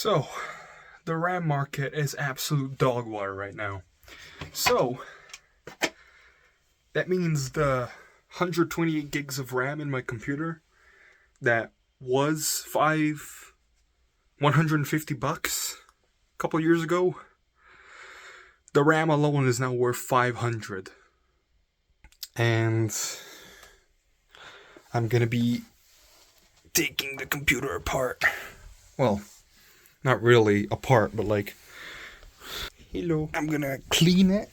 So, the RAM market is absolute dog water right now. So, that means the 128 gigs of RAM in my computer that was 150 bucks a couple years ago, the RAM alone is now worth 500. And I'm gonna be taking the computer apart. Well, not really apart, but like, hello. I'm gonna clean it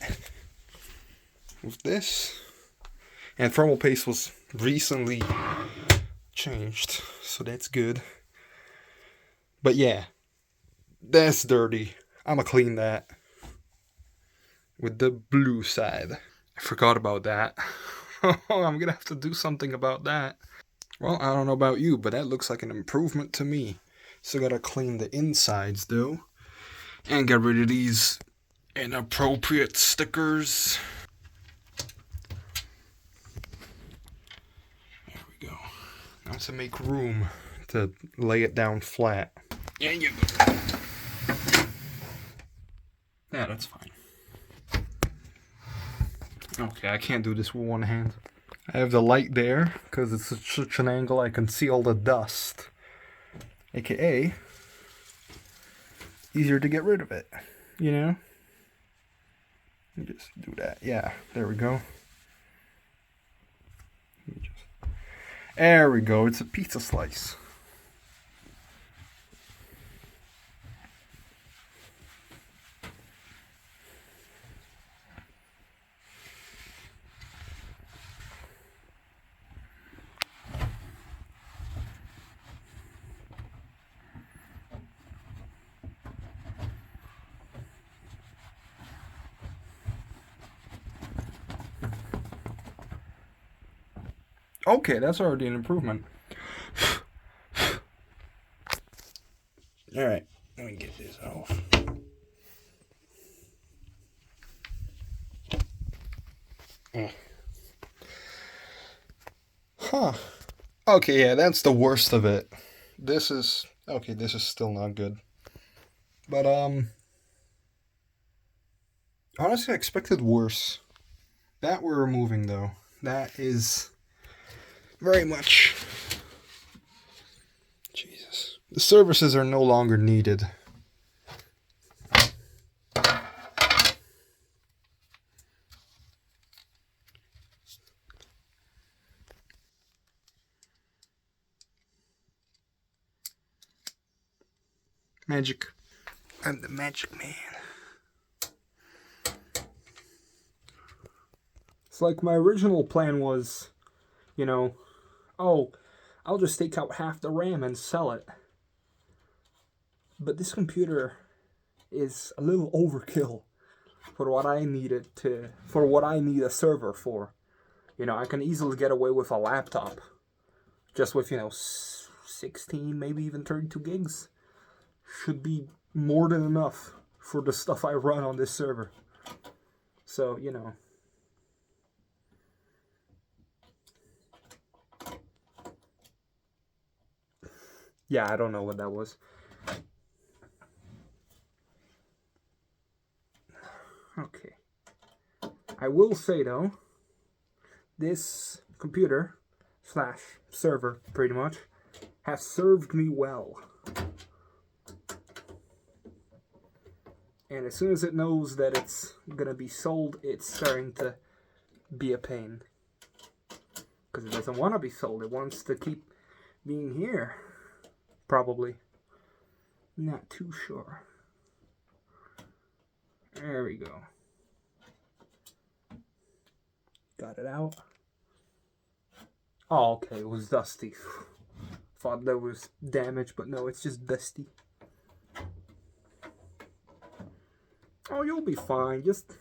with this. And thermal paste was recently changed, so that's good. But yeah, that's dirty. I'ma clean that with the blue side. I forgot about that. I'm gonna have to do something about that. Well, I don't know about you, but that looks like an improvement to me. Still gotta clean the insides though, and get rid of these inappropriate stickers. There we go. Now to make room to lay it down flat. Yeah, you go. Yeah, that's fine. Okay, I can't do this with one hand. I have the light there because it's such an angle I can see all the dust. AKA, easier to get rid of it, you know? Just do that. Yeah, there we go. There we go. It's a pizza slice. Okay, that's already an improvement. Alright, let me get this off. Huh. Okay, yeah, that's the worst of it. This is... Okay, this is still not good. But, honestly, I expected worse. That we're removing, though. That is... very much... Jesus. The services are no longer needed. Magic. I'm the magic man. It's like my original plan was, you know, oh, I'll just take out half the RAM and sell it. But this computer is a little overkill for what I need a server for. You know, I can easily get away with a laptop just with, 16, maybe even 32 gigs. Should be more than enough for the stuff I run on this server. So, yeah, I don't know what that was. Okay. I will say, though, this computer / server, pretty much, has served me well. And as soon as it knows that it's gonna be sold, it's starting to be a pain. Because it doesn't want to be sold. It wants to keep being here. Probably. Not too sure. There we go. Got it out. Oh, okay, it was dusty. Thought there was damage, but no, it's just dusty. Oh, you'll be fine. Just,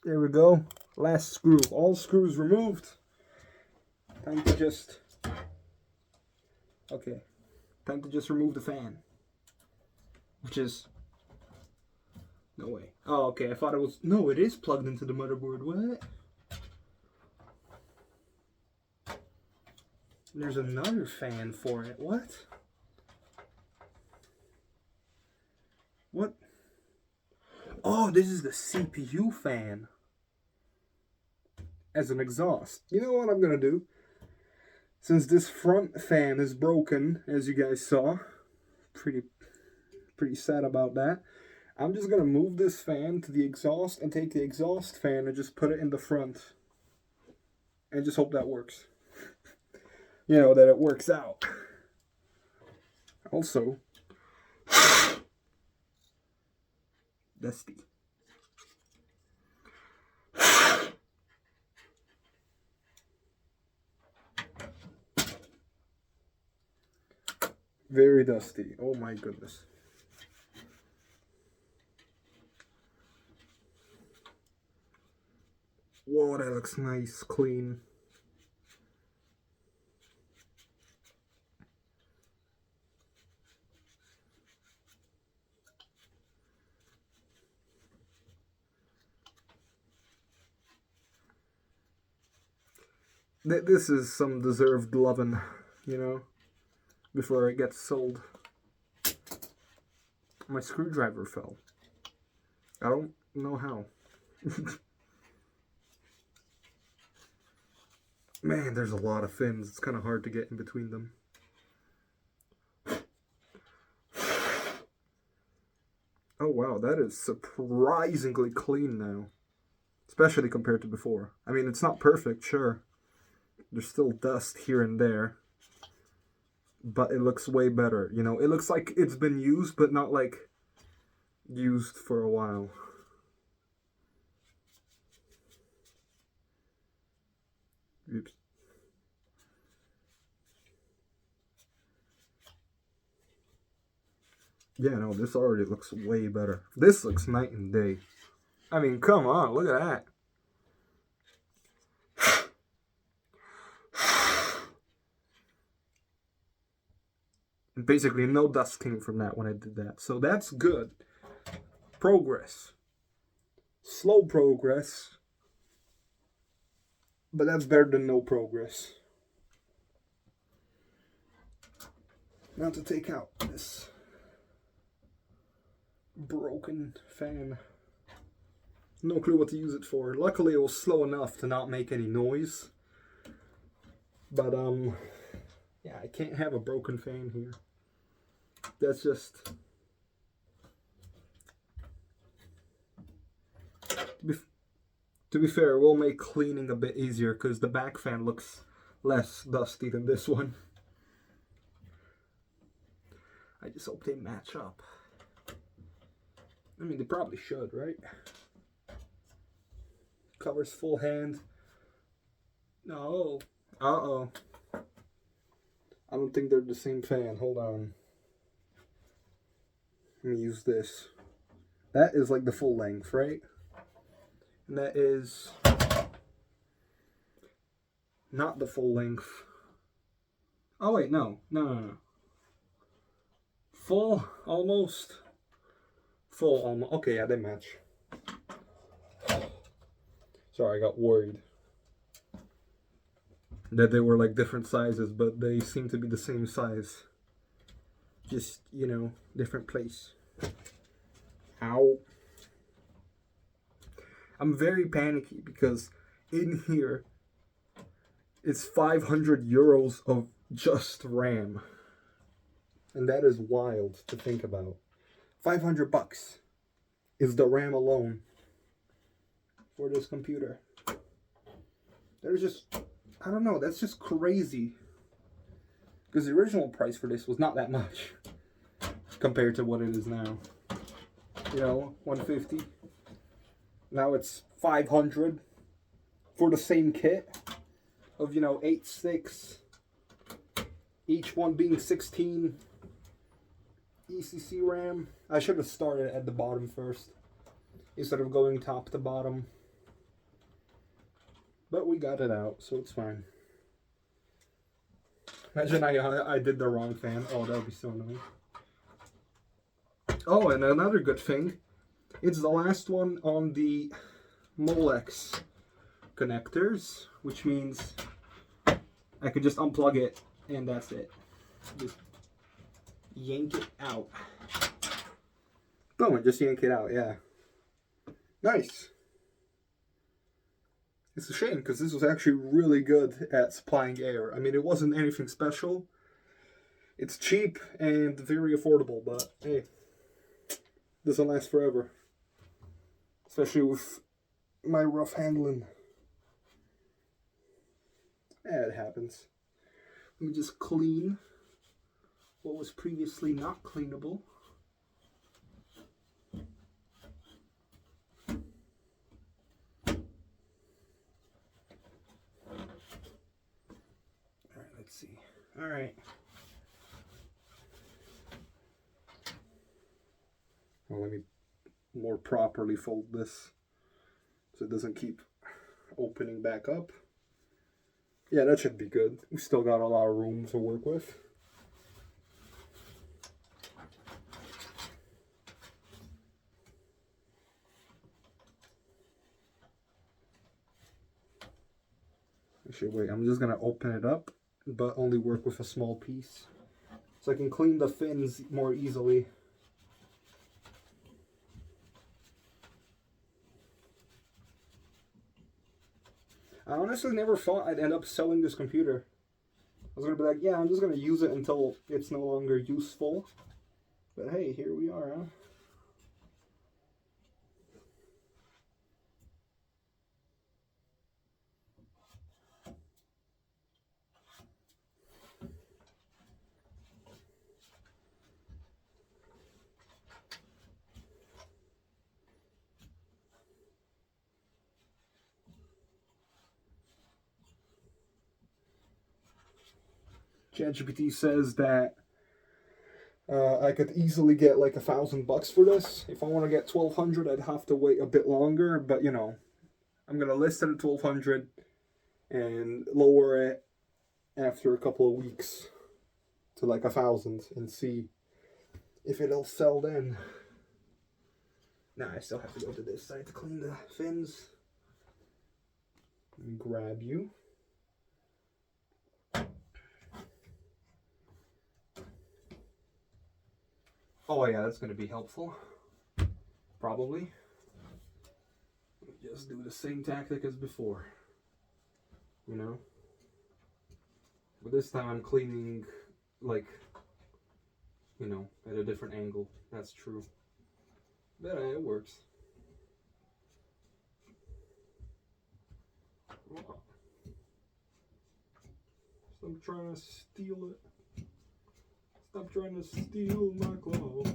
There we go. Last screw. All screws removed. Time to just... Okay. Time to just remove the fan. Which is No way. Oh, okay, I thought it was... No, it is plugged into the motherboard. What? There's another fan for it. What? What? Oh, this is the CPU fan. As an exhaust. You know what I'm gonna do? Since this front fan is broken, as you guys saw, pretty sad about that. I'm just gonna move this fan to the exhaust and take the exhaust fan and just put it in the front. And just hope that works. You know, that it works out. Also, dusty. Very dusty. Oh my goodness. Whoa, that looks nice, clean. This is some deserved loving, you know, before it gets sold. My screwdriver fell. I don't know how. Man, there's a lot of fins. It's kind of hard to get in between them. Oh wow, that is surprisingly clean now. Especially compared to before. I mean, it's not perfect, sure. There's still dust here and there. But it looks way better, you know. It looks like it's been used, but not like used for a while. Oops. Yeah, no, this already looks way better. This looks night and day. I mean, come on, look at that. And basically, no dust came from that when I did that. So that's good. Progress. Slow progress. But that's better than no progress. Now to take out this broken fan. No clue what to use it for. Luckily it was slow enough to not make any noise. But yeah, I can't have a broken fan here. That's just... To be fair, it will make cleaning a bit easier because the back fan looks less dusty than this one. I just hope they match up. I mean, they probably should, right? Covers full hand. No. Uh-oh. I don't think they're the same fan. Hold on. Let me use this. That is like the full length, right? And that is not the full length. Oh wait, no. Full, almost. Full, almost. Okay, yeah, they match. Sorry, I got worried that they were like different sizes, but they seem to be the same size. Just, you know, different place. Ow. I'm very panicky because in here it's 500 euros of just RAM. And that is wild to think about. 500 bucks is the RAM alone for this computer. There's just, I don't know, that's just crazy. Because the original price for this was not that much compared to what it is now. You know, 150. Now it's 500 for the same kit of, you know, 8 sticks, each one being 16 ECC RAM. I should have started at the bottom first instead of going top to bottom. But we got it out, so it's fine. Imagine I did the wrong fan. Oh, that would be so annoying. Oh, and another good thing It's the last one on the Molex connectors, which means I could just unplug it and that's it. Just yank it out. Boom, just yank it out, yeah. Nice. It's a shame because this was actually really good at supplying air. I mean, it wasn't anything special. It's cheap and very affordable, but hey, doesn't last forever. Especially with my rough handling. Yeah, it happens. Let me just clean what was previously not cleanable. Alright, let's see. Alright. Well, let me more properly fold this so it doesn't keep opening back up. Yeah, that should be good. We still got a lot of room to work with. Actually, wait, I'm just gonna open it up, but only work with a small piece. So I can clean the fins more easily. I honestly never thought I'd end up selling this computer. I was gonna be like, yeah, I'm just gonna use it until it's no longer useful. But hey, here we are, huh? ChatGPT says that I could easily get like $1,000 for this. If I want to get 1,200, I'd have to wait a bit longer. But you know, I'm gonna list it at 1,200 and lower it after a couple of weeks to like 1,000 and see if it'll sell then. Nah, I still have to go to this side to clean the fins. And grab you. Oh yeah, that's going to be helpful. Probably. Just do the same tactic as before. You know? But this time I'm cleaning, like, you know, at a different angle. That's true. But it works. Stop trying to steal it. Stop trying to steal my glove.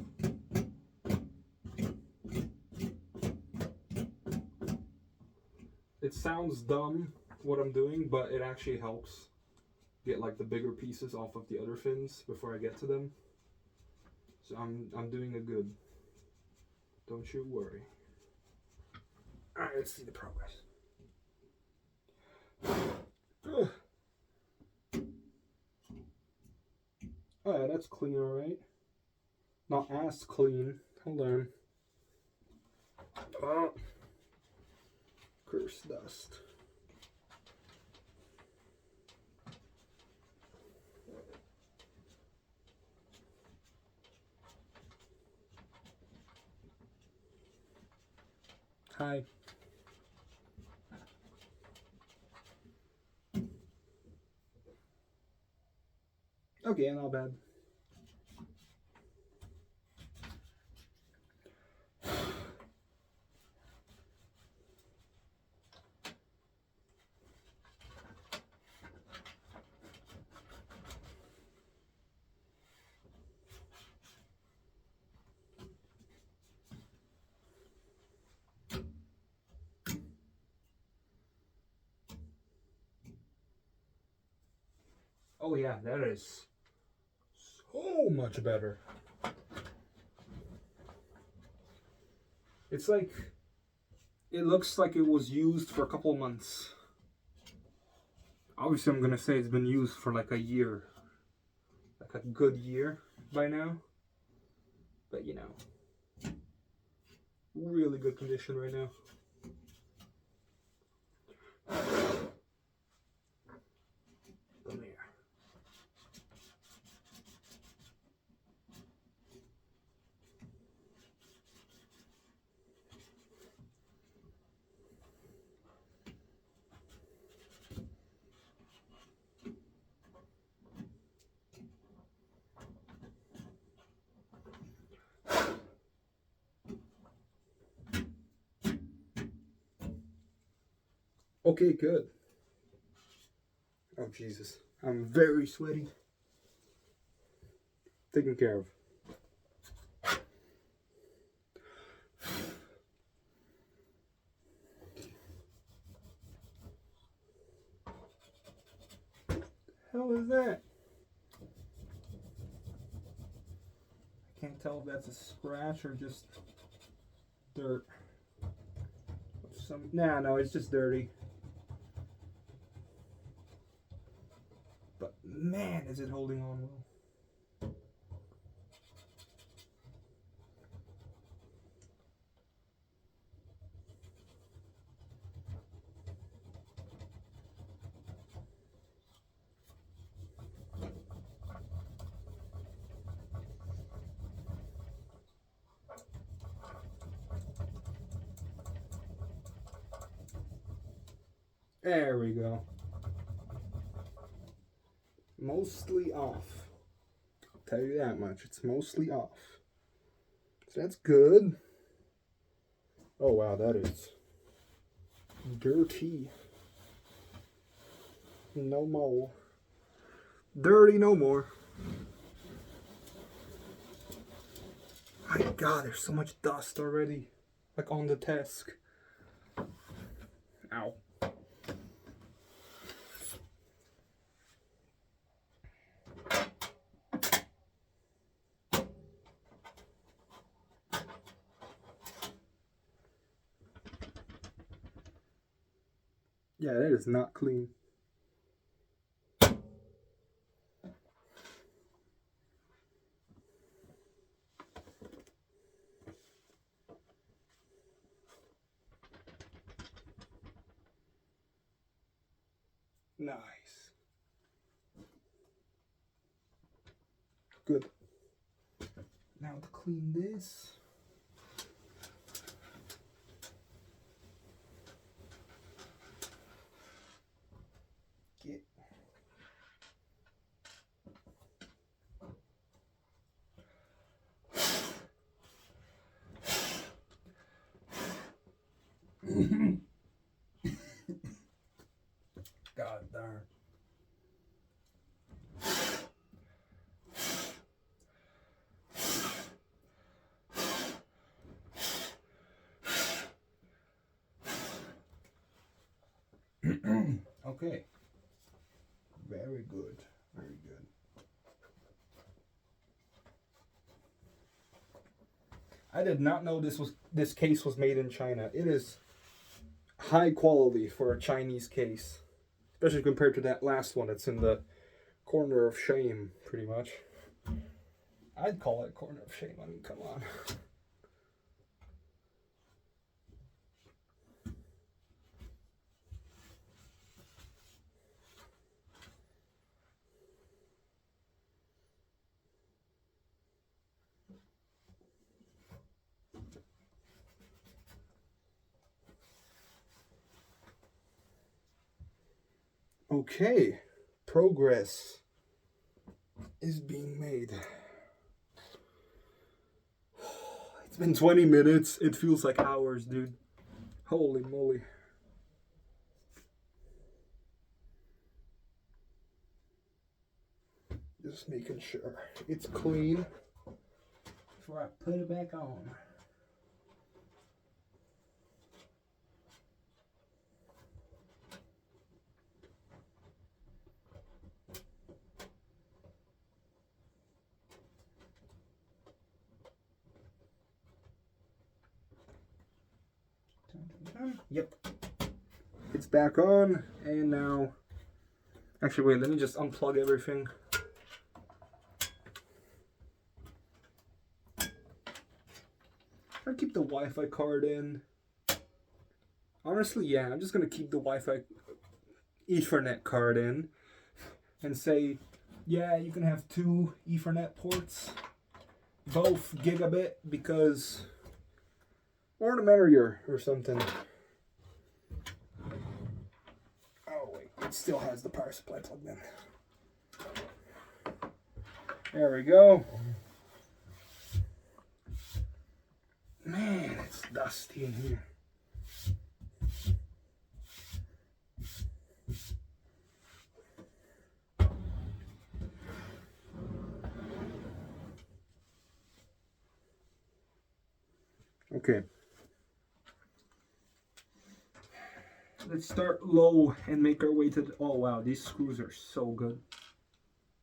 It sounds dumb what I'm doing, but it actually helps get like the bigger pieces off of the other fins before I get to them. So I'm doing a good. Don't you worry. Alright, let's see the progress. Oh yeah, that's clean, alright. Not as clean. Hold on. Oh. Curse dust. Hi. Okay, not bad. Oh yeah, that is so much better. It's like, it looks like it was used for a couple of months. Obviously I'm gonna say it's been used for like a year. Like a good year by now. But you know. Really good condition right now. Come here. Okay, good. Oh, Jesus. I'm very sweaty. Taken care of. Hell is that? I can't tell if that's a scratch or just dirt. No, it's just dirty. But man, is it holding on well. There we go. Mostly off. I'll tell you that much. It's mostly off. So that's good. Oh wow, that is dirty. No more. Dirty no more. My God, there's so much dust already. Like on the desk. Ow. Yeah, that is not clean. Nice. Good. Now to clean this. Get. God darn. Okay. Very good. Very good. I did not know this case was made in China. It is high quality for a Chinese case, especially compared to that last one. It's in the corner of shame, pretty much. I'd call it corner of shame. I mean, come on. Okay, progress is being made. It's been 20 minutes. It feels like hours, dude. Holy moly. Just making sure it's clean before I put it back on. Yep. It's back on, and now... Actually, wait, let me just unplug everything. I keep the Wi-Fi card in. Honestly, yeah, I'm just gonna keep the Wi-Fi Ethernet card in and say, yeah, you can have 2 Ethernet ports, both gigabit, because or the merrier or something. Oh wait, it still has the power supply plugged in. There we go. Man, it's dusty in here. Okay. Let's start low and make our way to the... Oh wow, these screws are so good.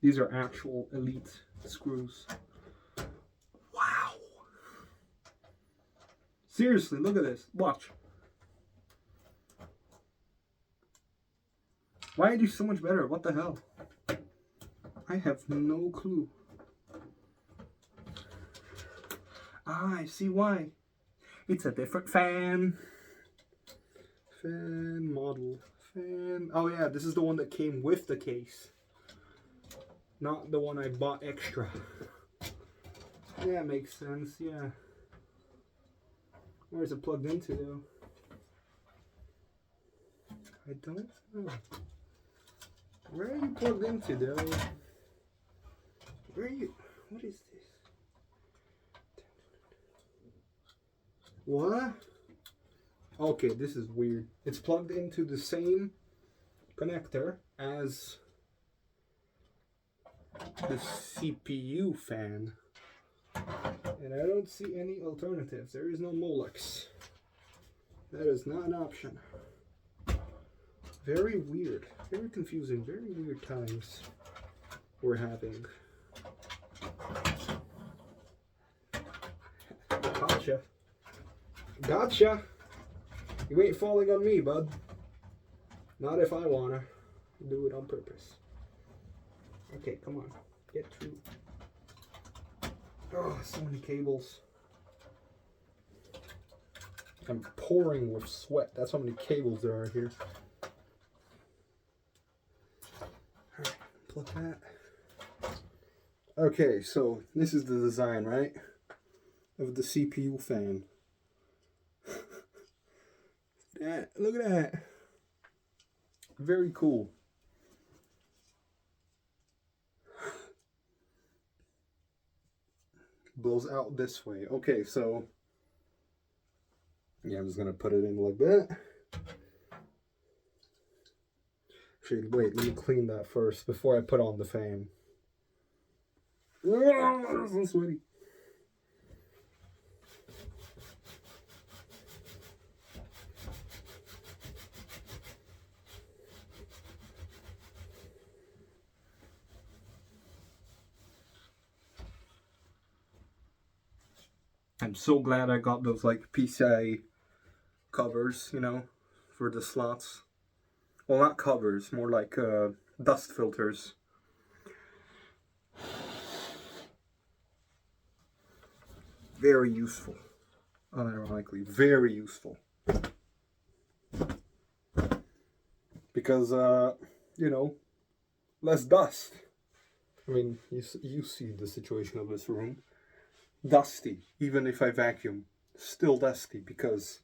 These are actual elite screws. Wow. Seriously, look at this. Watch. Why are these so much better? What the hell? I have no clue. Ah, I see why. It's a different fan. Fan model. Fan. Oh yeah, this is the one that came with the case. Not the one I bought extra. Yeah, makes sense, yeah. Where is it plugged into though? I don't know. Where are you plugged into though? Where are you? What is this? What? Okay, this is weird. It's plugged into the same connector as the CPU fan. And I don't see any alternatives. There is no Molex. That is not an option. Very weird. Very confusing. Very weird times we're having. Gotcha. Gotcha. You ain't falling on me, bud. Not if I wanna do it on purpose. Okay, come on. Get through. Oh, so many cables. I'm pouring with sweat. That's how many cables there are here. Alright, plug that. Okay, so this is the design, right? Of the CPU fan. Look at that. Very cool. Blows out this way. Okay, so yeah, I'm just gonna put it in like that. Actually, wait, let me clean that first before I put on the fan. Oh, so sweaty. I'm so glad I got those like PCI covers, you know, for the slots. Well, not covers, more like dust filters. Very useful. Unironically, very useful. Because, you know, less dust. I mean, you see the situation of this room. Dusty, even if I vacuum, still dusty because,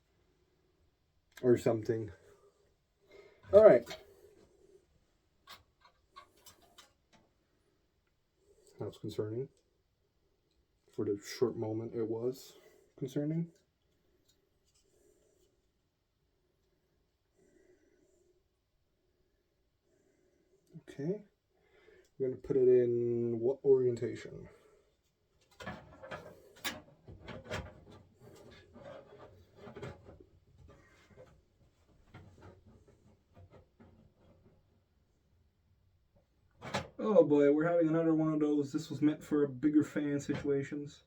or something. All right. That's concerning. For the short moment it was concerning. Okay. We're going to put it in what orientation? Oh boy, we're having another one of those. This was meant for bigger fan situations.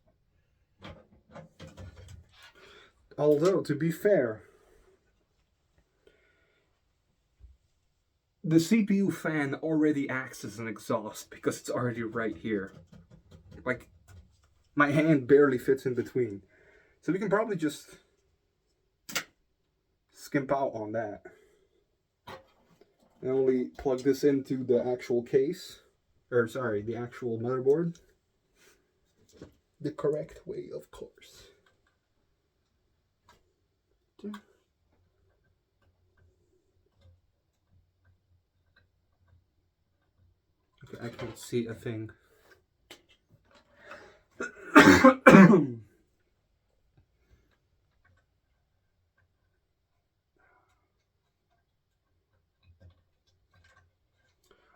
Although, to be fair, the CPU fan already acts as an exhaust because it's already right here. Like, my hand barely fits in between. So we can probably just skimp out on that. And only plug this into the actual case. Or sorry, the actual motherboard. The correct way, of course. Okay, I can't see a thing.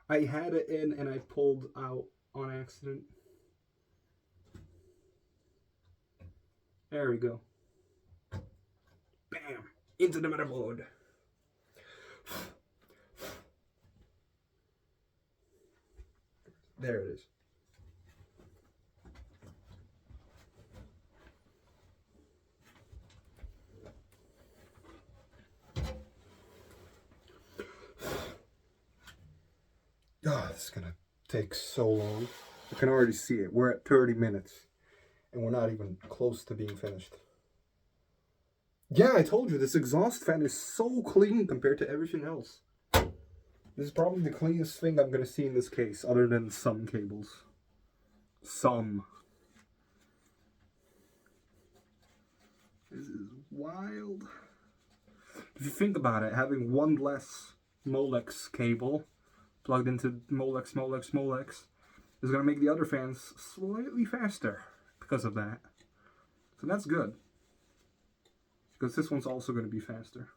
I had it in and I pulled out on accident. There we go. Bam! Into the motherboard. There it is. Oh, this is gonna take so long. I can already see it. We're at 30 minutes. And we're not even close to being finished. Yeah, I told you, this exhaust fan is so clean compared to everything else. This is probably the cleanest thing I'm gonna see in this case, other than some cables. Some. This is wild. If you think about it, having one less Molex cable plugged into Molex is gonna make the other fans slightly faster because of that. So that's good. Because this one's also going to be faster.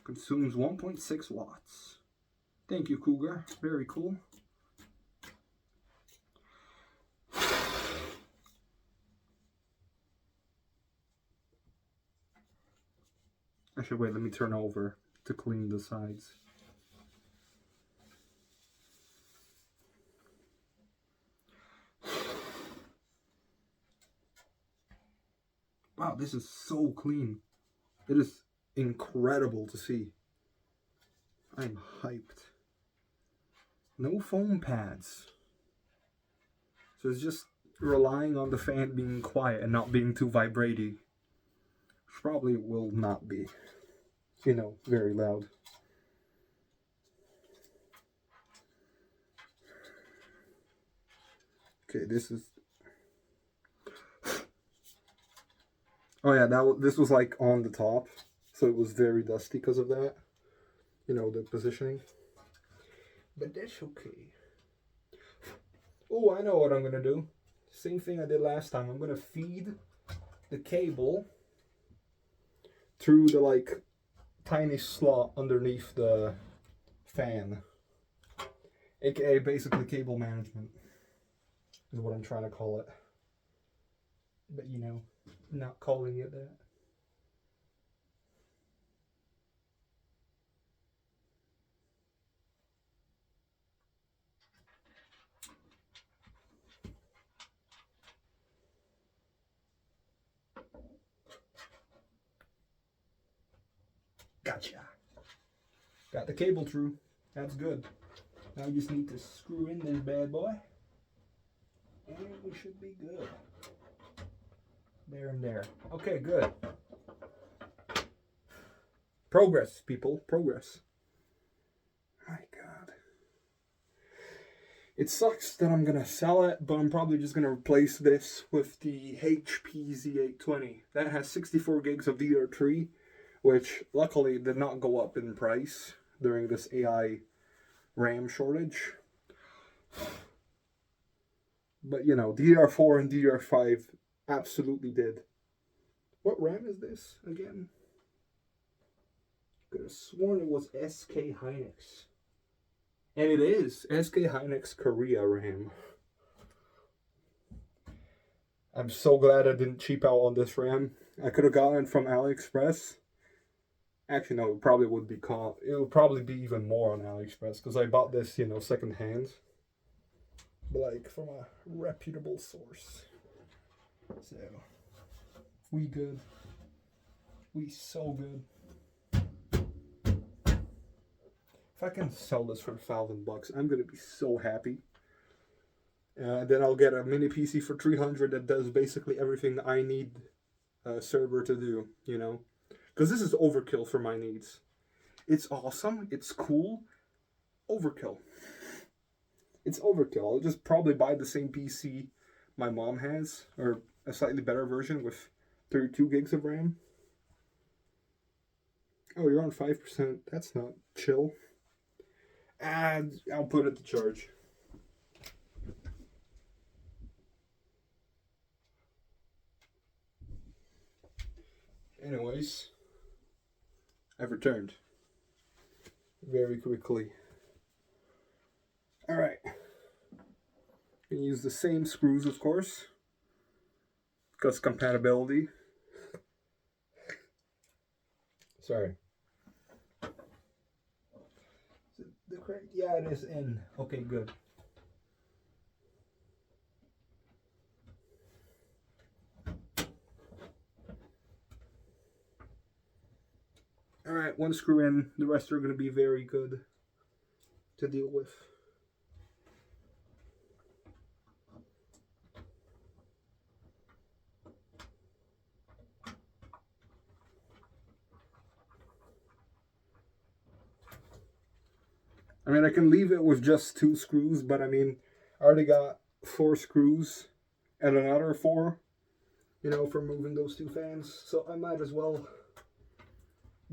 Consumes 1.6 watts. Thank you, Cougar. Very cool. Actually, wait, let me turn over to clean the sides. Wow, this is so clean. It is incredible to see. I'm hyped. No foam pads. So it's just relying on the fan being quiet and not being too vibrating. Which probably will not be, you know, very loud. Okay, this is... Oh yeah, this was like on the top, so it was very dusty because of that. You know, the positioning. But that's okay. Oh, I know what I'm gonna do. Same thing I did last time. I'm gonna feed the cable through the like tiny slot underneath the fan. AKA basically cable management is what I'm trying to call it. But you know, not calling it that. Gotcha. Got the cable through. That's good. Now you just need to screw in this bad boy. And we should be good. There and there. Okay, good. Progress, people. Progress. My God. It sucks that I'm going to sell it, but I'm probably just going to replace this with the HP Z820. That has 64 gigs of DDR3, which luckily did not go up in price during this AI RAM shortage. But, you know, DDR4 and DDR5 absolutely did. What RAM is this again? Could have sworn it was SK Hynix. And it is SK Hynix Korea RAM. I'm so glad I didn't cheap out on this RAM. I could have gotten it from AliExpress. Actually, no, it probably would be it would probably be even more on AliExpress because I bought this, you know, second hand. But like from a reputable source. So we good. We so good. If I can sell this for $1,000, I'm gonna be so happy. Then I'll get a mini PC for $300 that does basically everything I need server to do, you know? Because this is overkill for my needs. It's awesome, it's cool, overkill. It's overkill. I'll just probably buy the same PC my mom has, or a slightly better version with 32 gigs of RAM. Oh, you're on 5%. That's not chill. And I'll put it to charge. Anyways, I've returned very quickly. Alright. Gonna use the same screws, of course, because compatibility. Sorry. Yeah, it is in. Okay, good. Alright, one screw in. The rest are going to be very good to deal with. I mean, I can leave it with just 2 screws, but I mean, I already got 4 screws and another 4, you know, for moving those 2 fans. So I might as well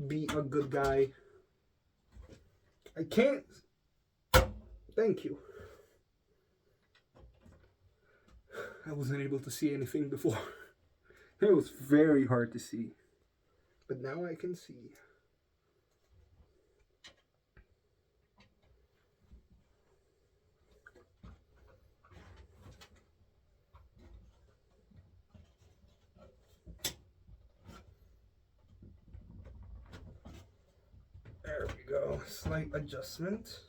be a good guy. I can't. Thank you. I wasn't able to see anything before. It was very hard to see. But now I can see. There we go. Slight adjustment.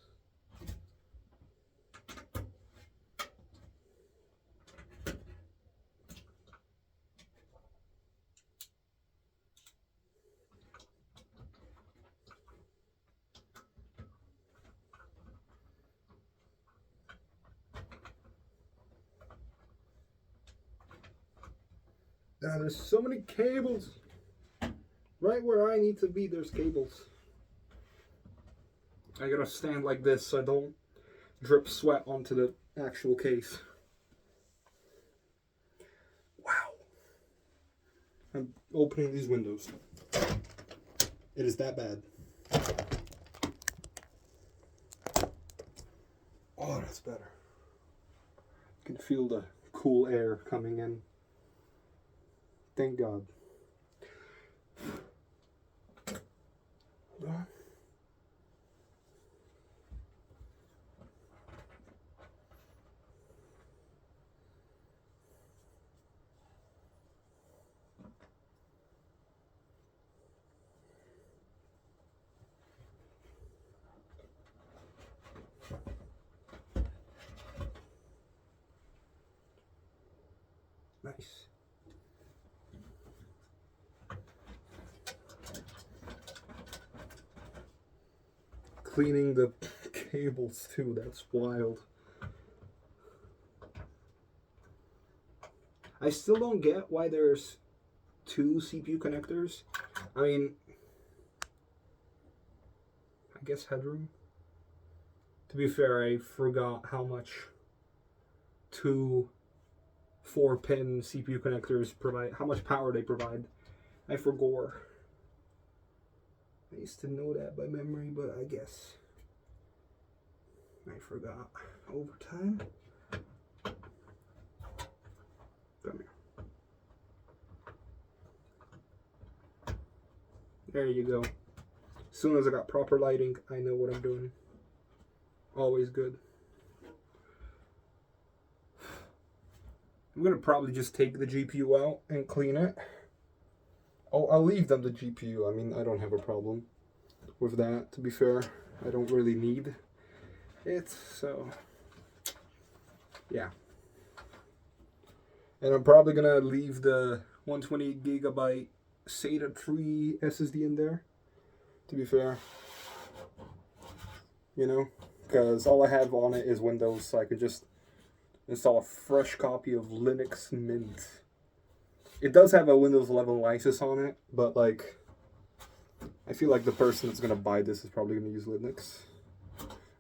Now there's so many cables. Right where I need to be, there's cables. I gotta stand like this so I don't drip sweat onto the actual case. Wow. I'm opening these windows. It is that bad. Oh, that's better. You can feel the cool air coming in. Thank God. Nice. Cleaning the cables too, that's wild. I still don't get why there's 2 CPU connectors. I mean, I guess headroom. To be fair, I forgot how much 2 4-pin CPU connectors provide, how much power they provide. I forgot. I used to know that by memory, but I guess I forgot over time. Come here. There you go. As soon as I got proper lighting, I know what I'm doing. Always good. I'm gonna probably just take the GPU out and clean it. I'll leave them the GPU. I mean, I don't have a problem with that, to be fair. I don't really need it, so yeah. And I'm probably gonna leave the 128GB SATA 3 SSD in there, to be fair. You know, because all I have on it is Windows, so I could just install a fresh copy of Linux Mint. It does have a Windows 11 license on it, but like, I feel like the person that's gonna buy this is probably gonna use Linux.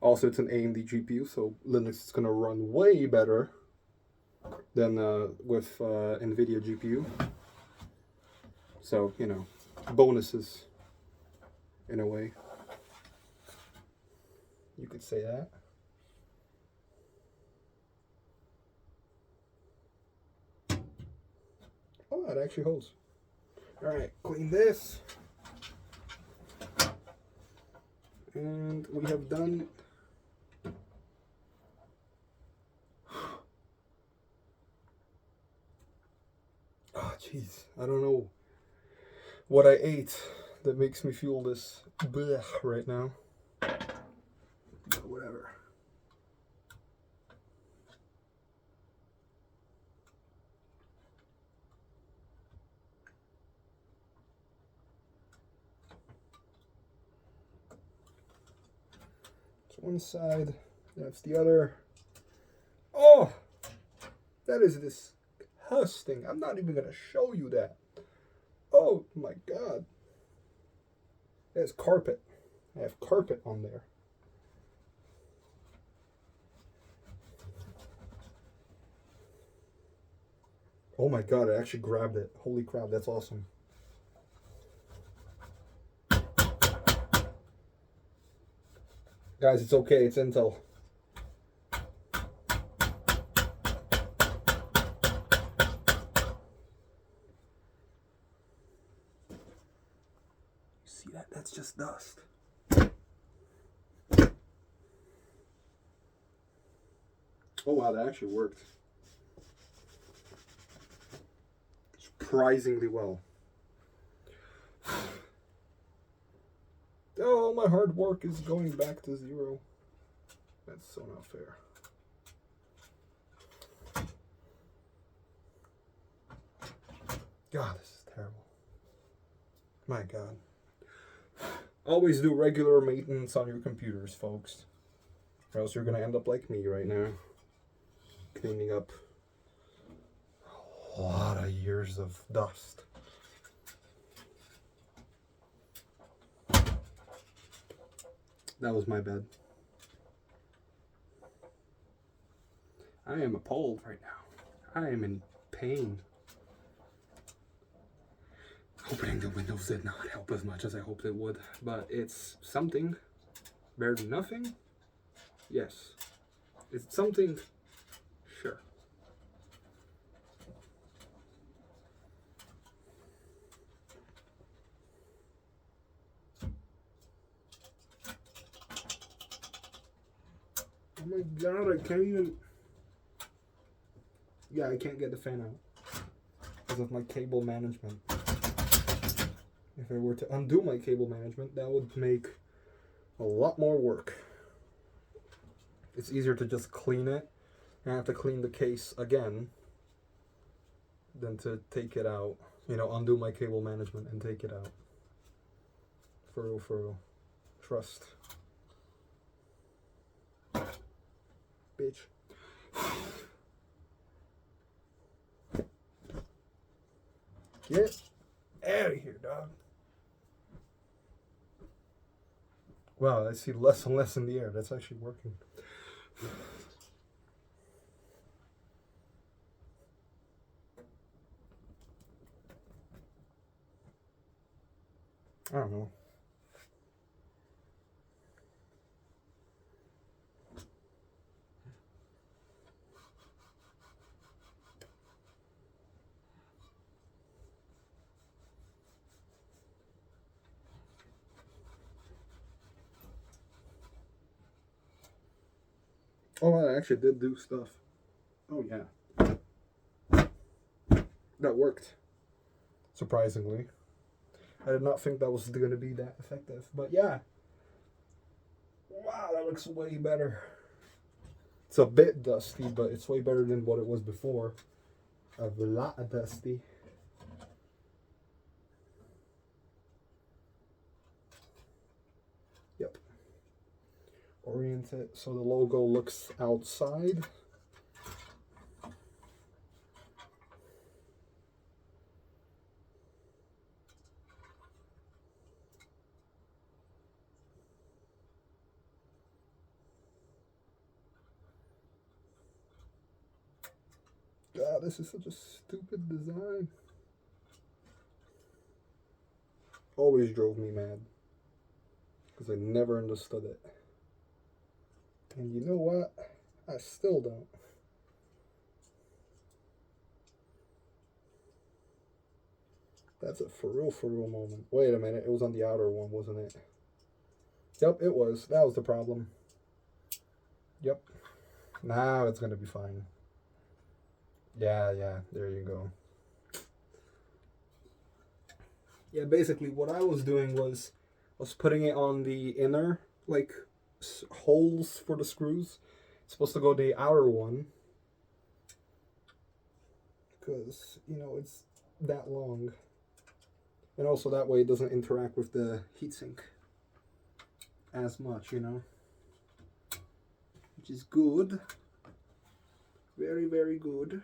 Also, it's an AMD GPU, so Linux is gonna run way better than with NVIDIA GPU. So, you know, bonuses in a way. You could say that. Oh, it actually holds. Alright, clean this. And we have done. Oh, jeez. I don't know what I ate that makes me feel this blech right now. But whatever. That's one side. That's the other. Oh! That is disgusting. I'm not even gonna show you that. Oh my god. There's carpet. I have carpet on there. Oh my god, I actually grabbed it. Holy crap, that's awesome. Guys, it's okay, it's Intel. See that? That's just dust. Oh wow, that actually worked. Surprisingly well. Oh, my hard work is going back to zero. That's so not fair. God, this is terrible. My God. Always do regular maintenance on your computers, folks. Or else you're gonna end up like me right now. Cleaning up a lot of years of dust. That was my bad. I am appalled right now. I am in pain. Opening the windows did not help as much as I hoped it would, but it's something. Better than nothing? Yes. Is it something? Sure. Oh my god, I can't even. Yeah, I can't get the fan out because of my cable management. If I were to undo my cable management, that would make a lot more work. It's easier to just clean it and have to clean the case again than to take it out. You know, undo my cable management and take it out. For real, for real. Trust. Bitch. Get out of here, dog. Wow, I see less and less in the air. That's actually working. I don't know. Oh, I actually did do stuff. Oh, yeah. That worked. Surprisingly. I did not think that was going to be that effective. But yeah. Wow, that looks way better. It's a bit dusty, but it's way better than what it was before. A lot dusty. Yep. Orient it so the logo looks outside. God, this is such a stupid design. Always drove me mad. Because I never understood it. And you know what? I still don't. That's a for real moment. Wait a minute, it was on the outer one, wasn't it? Yep, it was. That was the problem. Yep. Now it's gonna be fine. Yeah, there you go. Yeah, basically what I was doing was putting it on the inner, like, holes for the screws. It's supposed to go the outer one. Because, you know, it's that long. And also that way it doesn't interact with the heatsink as much, you know. Which is good. Very, very good.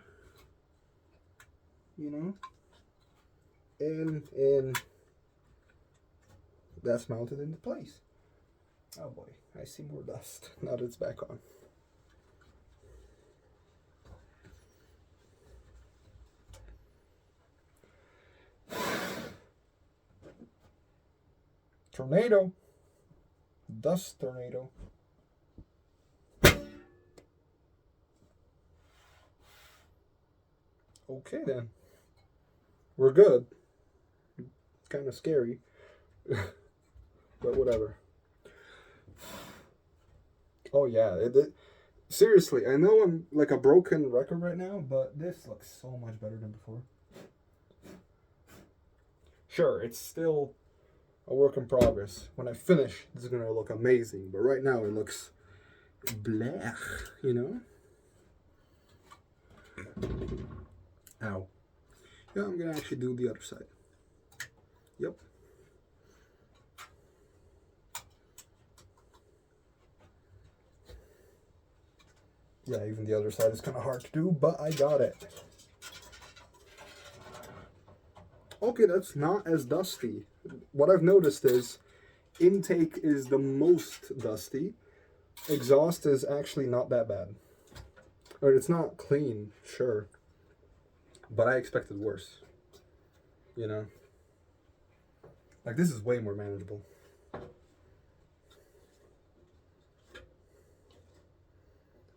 You know. And that's mounted into place. Oh boy, I see more dust now that it's back on. Tornado. Dust tornado. Okay then. We're good. Kind of scary. But whatever. Oh yeah, seriously, I know I'm like a broken record right now, but this looks so much better than before. Sure, it's still a work in progress. When I finish, this is gonna look amazing, but right now it looks blech, you know? Ow. Yeah, I'm gonna actually do the other side. Yep. Yeah, even the other side is kind of hard to do, but I got it. Okay, that's not as dusty. What I've noticed is intake is the most dusty. Exhaust is actually not that bad. Or it's not clean, sure. But I expected worse. You know? Like, this is way more manageable.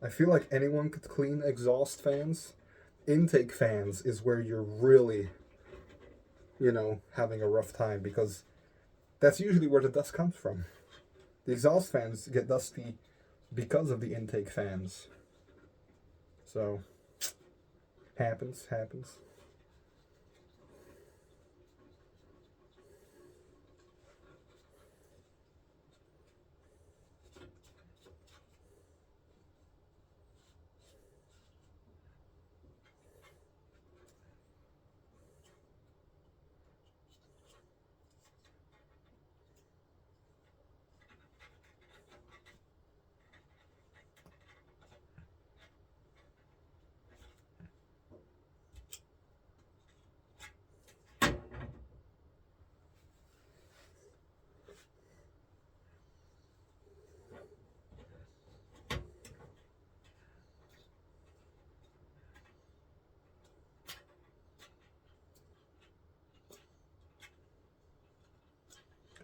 I feel like anyone could clean exhaust fans. Intake fans is where you're really, you know, having a rough time, because that's usually where the dust comes from. The exhaust fans get dusty because of the intake fans. So, happens.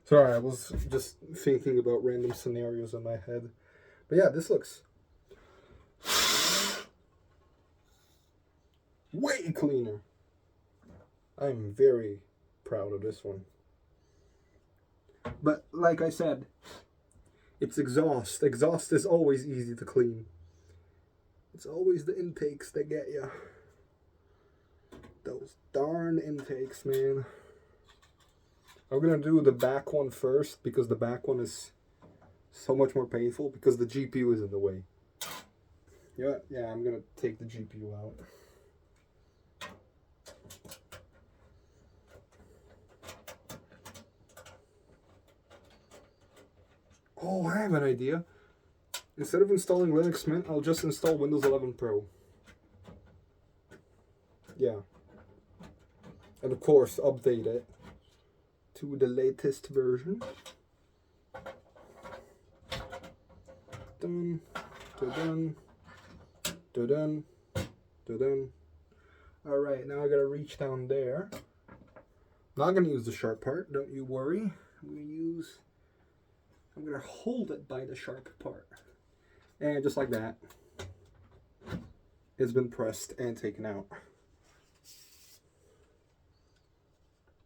Sorry, I was just thinking about random scenarios in my head. But yeah, this looks way cleaner. I'm very proud of this one. But like I said, it's exhaust. Exhaust is always easy to clean. It's always the intakes that get you. Those darn intakes, man. I'm gonna do the back one first, because the back one is so much more painful, because the GPU is in the way. Yeah, I'm gonna take the GPU out. Oh, I have an idea. Instead of installing Linux Mint, I'll just install Windows 11 Pro. Yeah. And of course, update it to the latest version. Dun, dun, dun, dun, dun, Alright, now I gotta reach down there. Not gonna use the sharp part, don't you worry. I'm gonna hold it by the sharp part. And just like that, it's been pressed and taken out.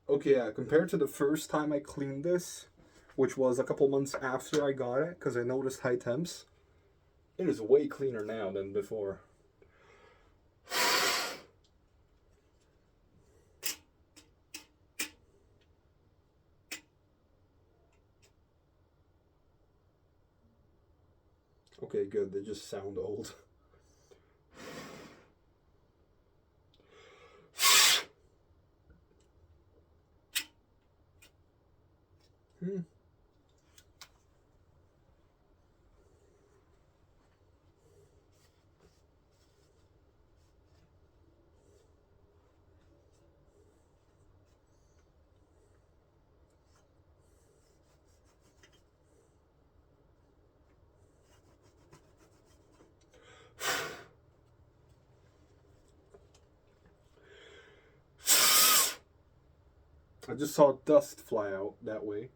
Okay, yeah, compared to the first time I cleaned this, which was a couple months after I got it, because I noticed high temps, it is way cleaner now than before. Okay, good. They just sound old. I just saw dust fly out that way.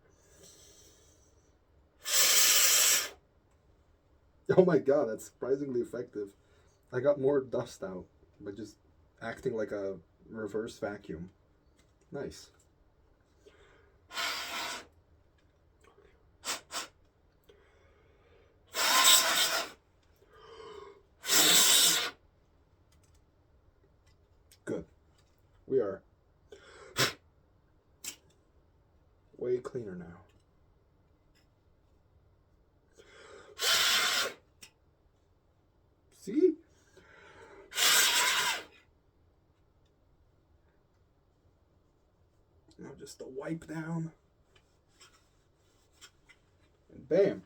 Oh my god, that's surprisingly effective. I got more dust out by just acting like a reverse vacuum. Nice. Good. We are way cleaner now. See? Now just a wipe down. And bam.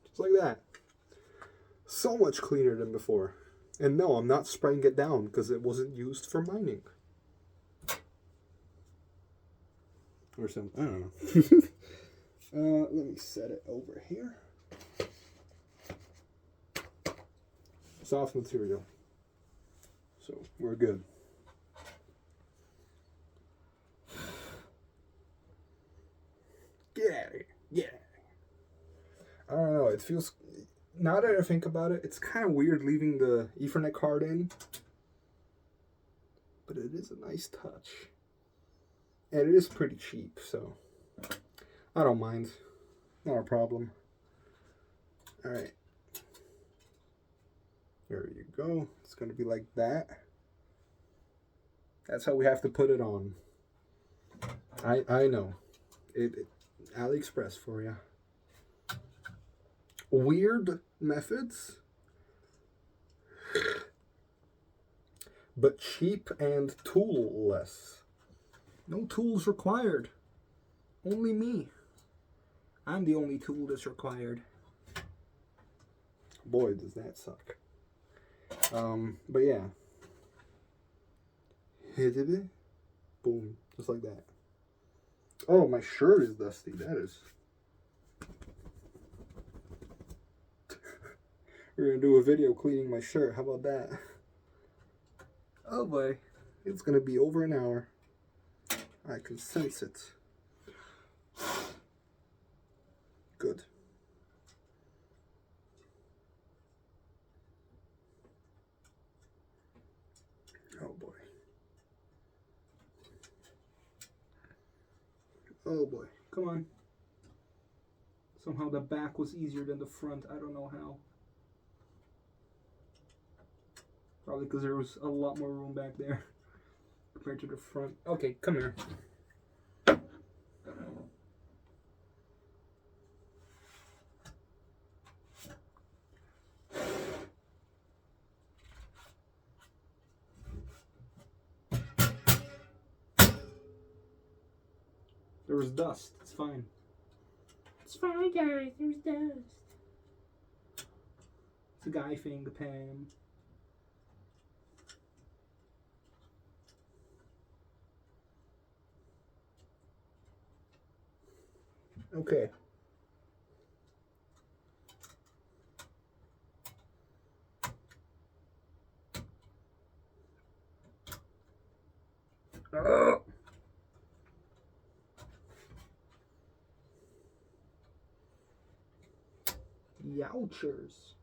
Just like that. So much cleaner than before. And no, I'm not spraying it down because it wasn't used for mining. Or something. I don't know. Let me set it over here. Soft material. So we're good. Get out of here. Yeah. I don't know. It feels. Now that I think about it, it's kind of weird leaving the Ethernet card in. But it is a nice touch. And it is pretty cheap, so I don't mind. Not a problem. Alright. There you go. It's going to be like that. That's how we have to put it on. I know. It AliExpress for you. Weird methods, but cheap and tool-less. No tools required. Only me. I'm the only tool that's required. Boy, does that suck. But yeah. Hit it. Boom. Just like that. Oh, my shirt is dusty. That is. We're gonna do a video cleaning my shirt. How about that? Oh boy. It's gonna be over an hour. I can sense it. Good. Oh boy. Oh boy. Come on. Somehow the back was easier than the front. I don't know how. Probably because there was a lot more room back there compared to the front. Okay, come here. There was dust. It's fine. It's fine, guys. There's dust. It's a guy thing, Pam. Okay. Youchers.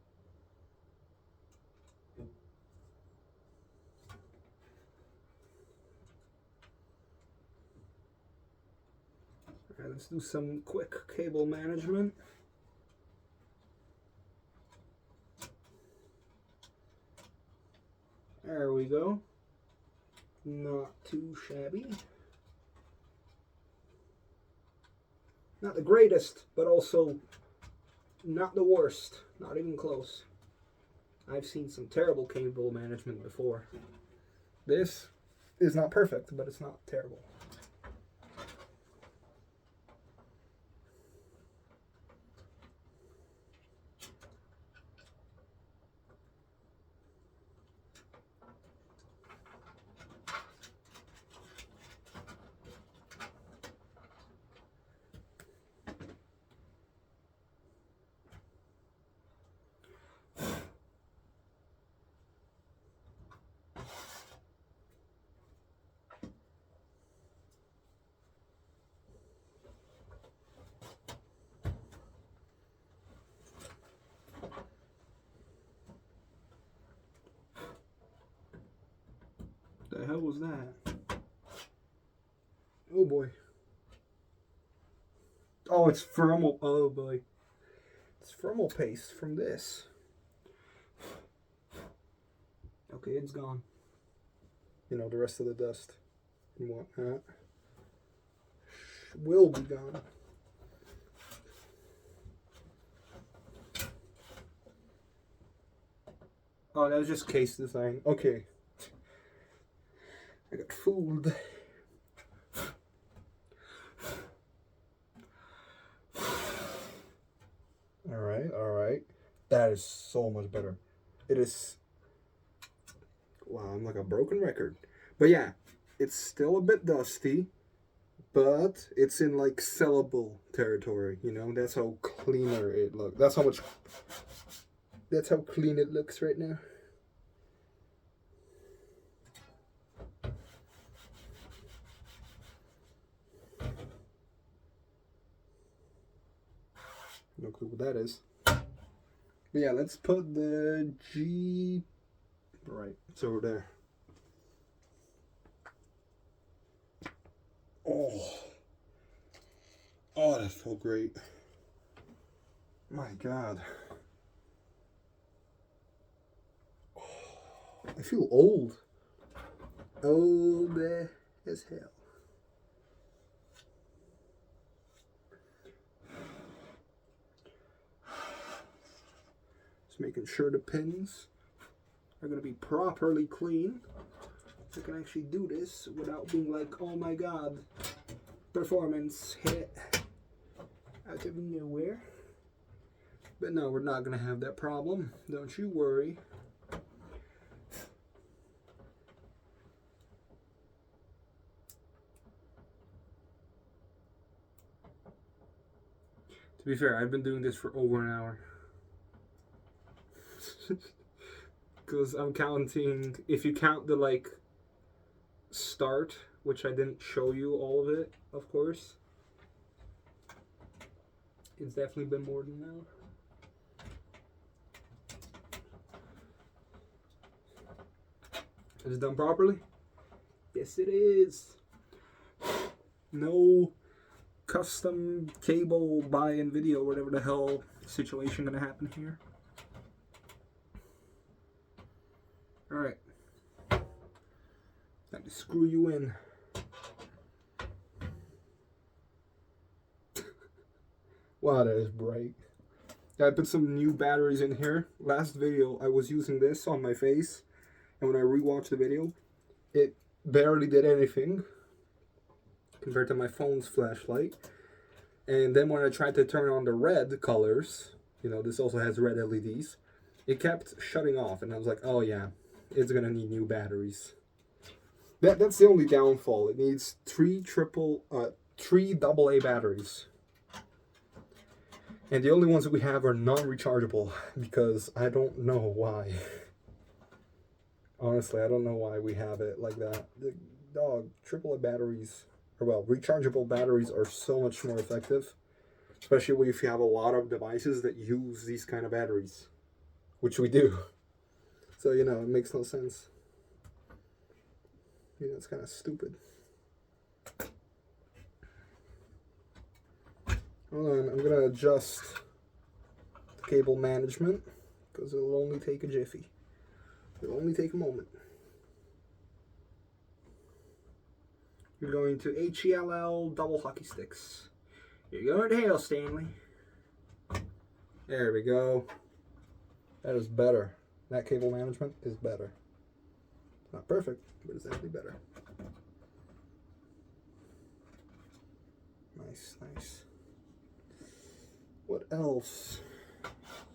Alright, let's do some quick cable management. There we go. Not too shabby. Not the greatest, but also not the worst. Not even close. I've seen some terrible cable management before. This is not perfect, but it's not terrible. The hell was that? Oh boy. Oh, it's thermal. Oh boy. It's thermal paste from this. Okay, it's gone. You know, the rest of the dust and whatnot will be gone. Oh, that was just case design. Okay. I got fooled. Alright. That is so much better. It is... Wow, I'm like a broken record. But yeah, it's still a bit dusty, but it's in like sellable territory, you know? That's how cleaner it looks. That's how clean it looks right now. No clue what that is. But yeah, let's put the G... Right, it's over there. Oh, that felt great. My God. I feel old. Old as hell. Just making sure the pins are going to be properly clean. I can actually do this without being like, oh my God, performance hit out of nowhere. But no, we're not going to have that problem. Don't you worry. To be fair, I've been doing this for over an hour. Because I'm counting, if you count the like start, which I didn't show you all of it, of course, it's definitely been more than an hour. Is it done properly? Yes, it is. No custom cable buy-in video, whatever the hell situation gonna happen here. Alright. Time to screw you in. Wow, that is bright. I put some new batteries in here. Last video, I was using this on my face, and when I rewatched the video, it barely did anything compared to my phone's flashlight. And then when I tried to turn on the red colors, you know, this also has red LEDs, it kept shutting off, and I was like, oh yeah, it's gonna need new batteries. That's the only downfall. It needs three AA batteries. And the only ones that we have are non-rechargeable, because I don't know why. Honestly, I don't know why we have it like that. The dog, AAA batteries, or well, rechargeable batteries are so much more effective. Especially if you have a lot of devices that use these kind of batteries, which we do. So, you know, it makes no sense. You know, it's kind of stupid. Hold on, I'm going to adjust the cable management because it'll only take a jiffy. It'll only take a moment. You're going to HELL double hockey sticks. You're going to Hale, Stanley. There we go. That is better. That cable management is better. Not perfect, but it's definitely better. Nice, nice. What else?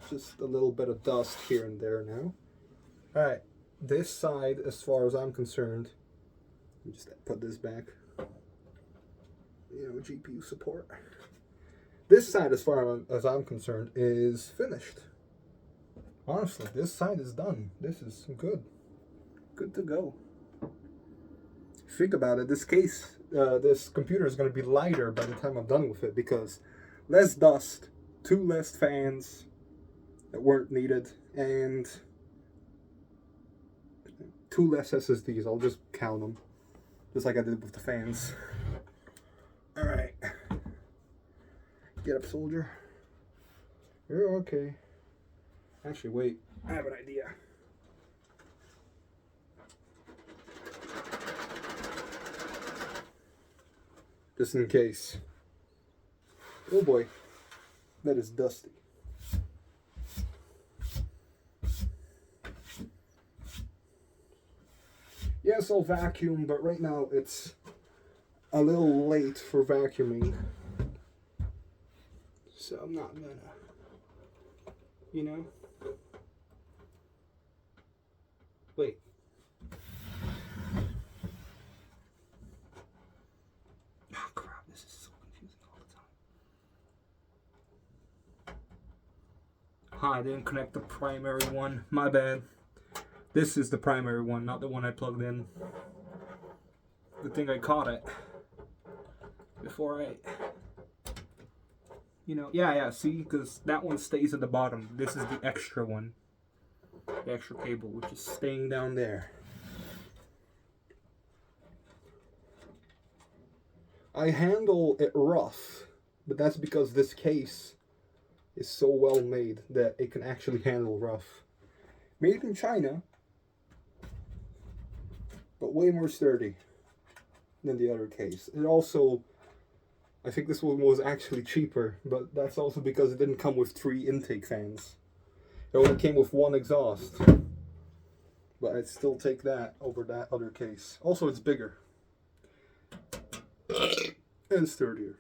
Just a little bit of dust here and there now. Alright, this side, as far as I'm concerned, let me just put this back. You know, GPU support. This side, as far as I'm concerned, is finished. Honestly, this side is done. This is good. Good to go. Think about it, this case, this computer is going to be lighter by the time I'm done with it because less dust, 2 less fans that weren't needed, and 2 less SSDs. I'll just count them, just like I did with the fans. Alright. Get up, soldier. You're okay. Actually, wait. I have an idea. Just in case. Oh boy. That is dusty. Yes, I'll vacuum, but right now it's a little late for vacuuming. So I'm not gonna, you know. Wait. Oh crap, this is so confusing all the time. I didn't connect the primary one. My bad. This is the primary one, not the one I plugged in. Good thing I caught it before I, you know, yeah, see, because that one stays at the bottom. This is the extra one, the extra cable, which is staying down there. I handle it rough, but that's because this case is so well made that it can actually handle rough. Made in China, but way more sturdy than the other case. It also, I think this one was actually cheaper, but that's also because it didn't come with 3 intake fans. It only came with 1 exhaust. But I'd still take that over that other case. Also, it's bigger. And sturdier.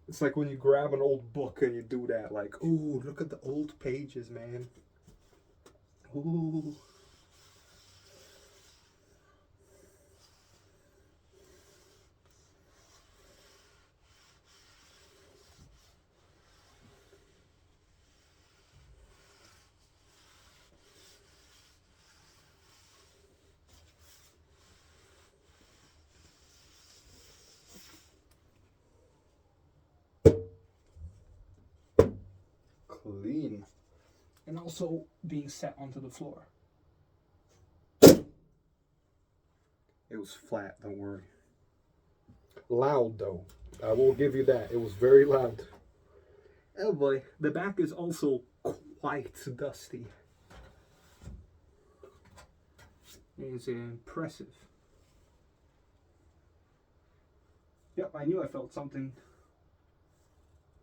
It's like when you grab an old book and you do that, like, ooh, look at the old pages, man. Ooh. Clean. And also being set onto the floor. It was flat, don't worry. Loud though. I will give you that. It was very loud. Oh boy. The back is also quite dusty. It is impressive. Yep, I knew I felt something.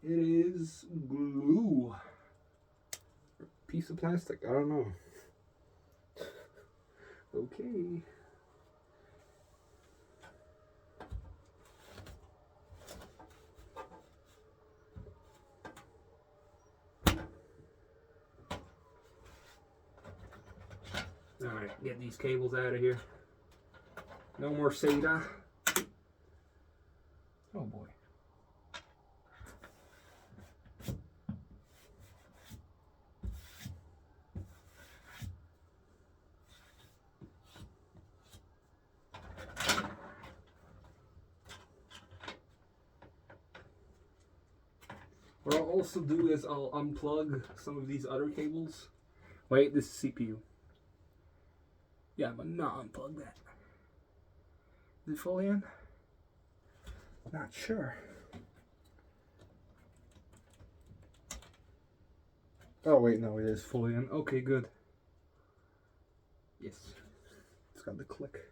It is glue. Piece of plastic, I don't know. Okay. Alright, get these cables out of here. No more SATA. Oh boy. What I'll also do is I'll unplug some of these other cables. Wait, this is CPU. Yeah, but not unplug that. Is it fully in? Not sure. Oh wait, no, it is fully in. Okay, good. Yes. It's got the click.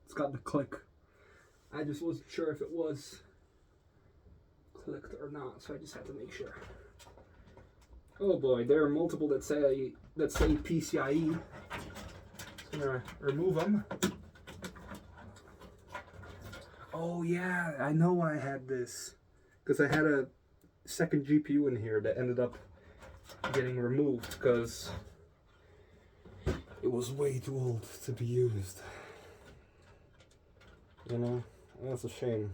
It's got the click. I just wasn't sure if it was clicked or not, so I just had to make sure. Oh boy, there are multiple that say PCIe. Just gonna remove them. Oh yeah, I know I had this because I had a second GPU in here that ended up getting removed because it was way too old to be used. You know, that's a shame.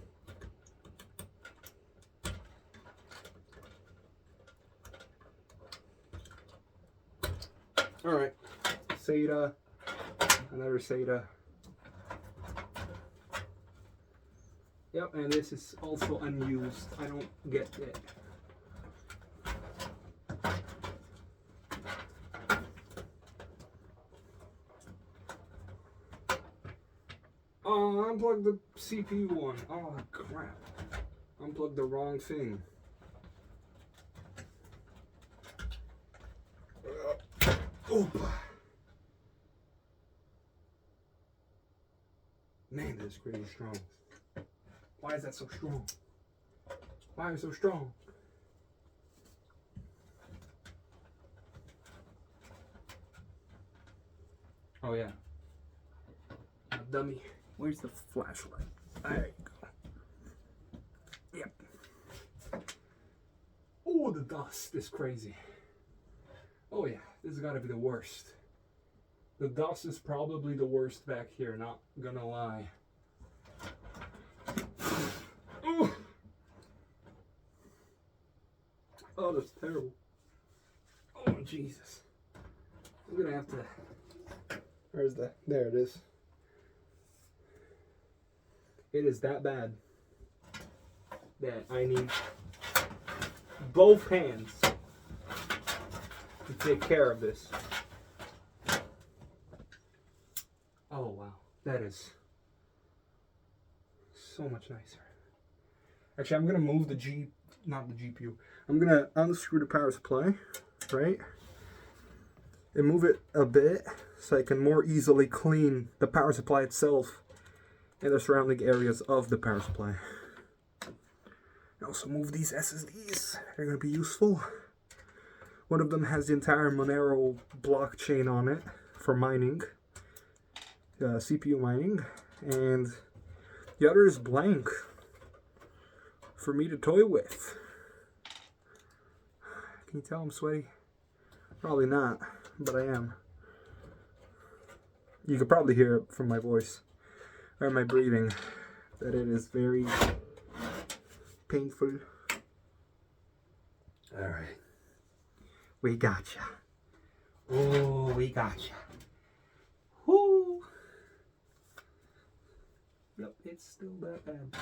Alright, SATA, another SATA. Yep, and this is also unused. I don't get it. Oh, I unplugged the CPU one. Oh, crap. Unplugged the wrong thing. Oop. Man, that's pretty strong. Why is that so strong? Why is it so strong? Oh yeah. Dummy. Where's the flashlight? There you go. Yep. Oh, the dust is crazy. Oh yeah, this has got to be the worst. The dust is probably the worst back here, not gonna lie. Oh, oh, that's terrible. Oh, Jesus. I'm gonna have to... Where's the... There it is. It is that bad that I need both hands to take care of this. Oh, wow. That is so much nicer. Actually, I'm going to move the not the GPU. I'm going to unscrew the power supply, right? And move it a bit so I can more easily clean the power supply itself and the surrounding areas of the power supply. I also move these SSDs. They're going to be useful. One of them has the entire Monero blockchain on it for mining, CPU mining, and the other is blank for me to toy with. Can you tell I'm sweaty? Probably not, but I am. You could probably hear it from my voice or my breathing that it is very painful. All right. We gotcha. Oh, we gotcha. Whoo. Yep, it's still that bad.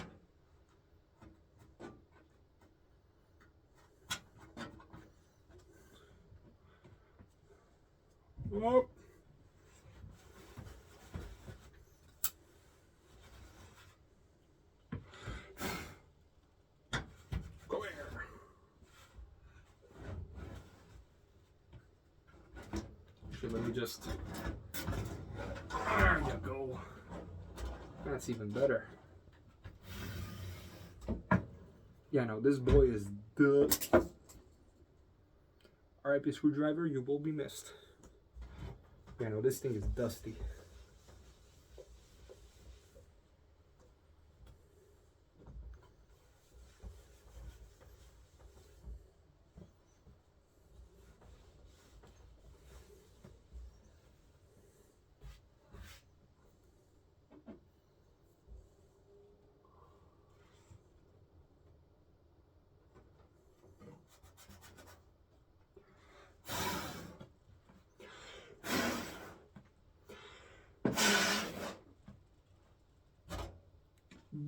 Oh. Go here. Actually, let me just... There you go. That's even better. Yeah, no, this boy is the... RIP screwdriver, you will be missed. Yeah, no, this thing is dusty.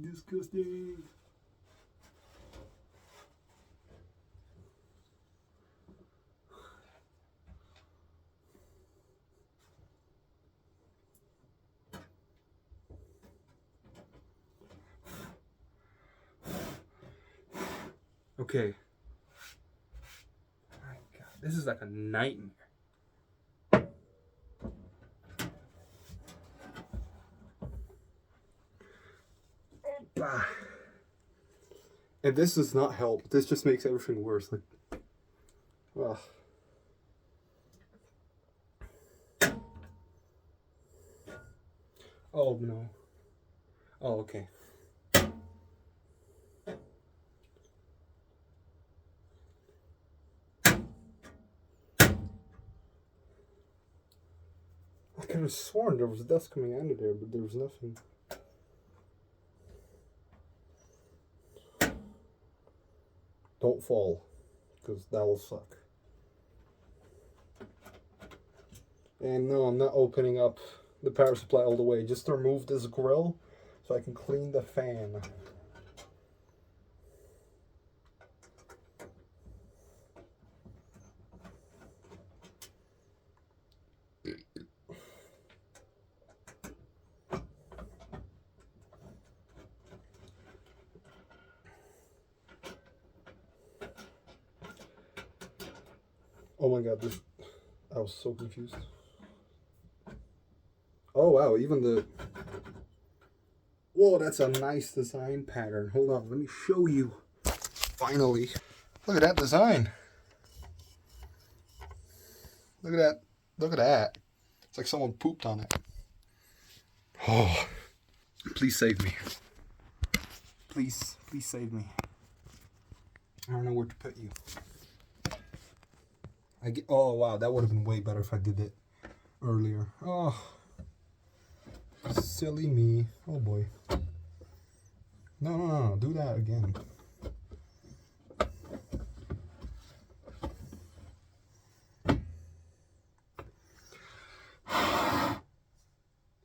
Disgusting. Okay. My God, this is like a nightmare. And this does not help. This just makes everything worse. Like, ugh. Oh no. Oh, okay. I could have sworn there was dust coming out of there, but there was nothing. Don't fall, because that will suck. And no, I'm not opening up the power supply all the way, just to remove this grill so I can clean the fan. Oh my God, this, I was so confused. Oh wow, even the, whoa, that's a nice design pattern. Hold on, let me show you. Finally, look at that design. Look at that, look at that. It's like someone pooped on it. Oh, please save me. Please save me. I don't know where to put you. Oh wow, that would have been way better if I did it earlier. Oh, silly me. Oh boy. No, do that again.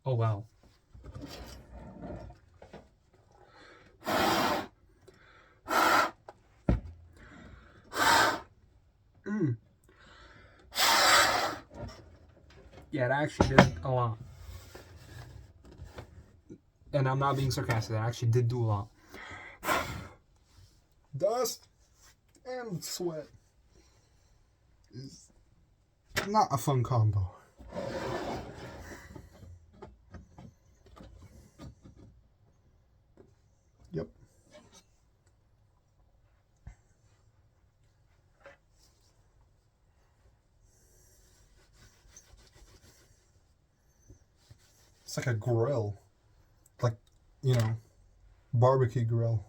Oh wow. Yeah, it actually did a lot. And I'm not being sarcastic, it actually did do a lot. Dust and sweat is not a fun combo. Yep. It's like a grill. Like, you know, barbecue grill.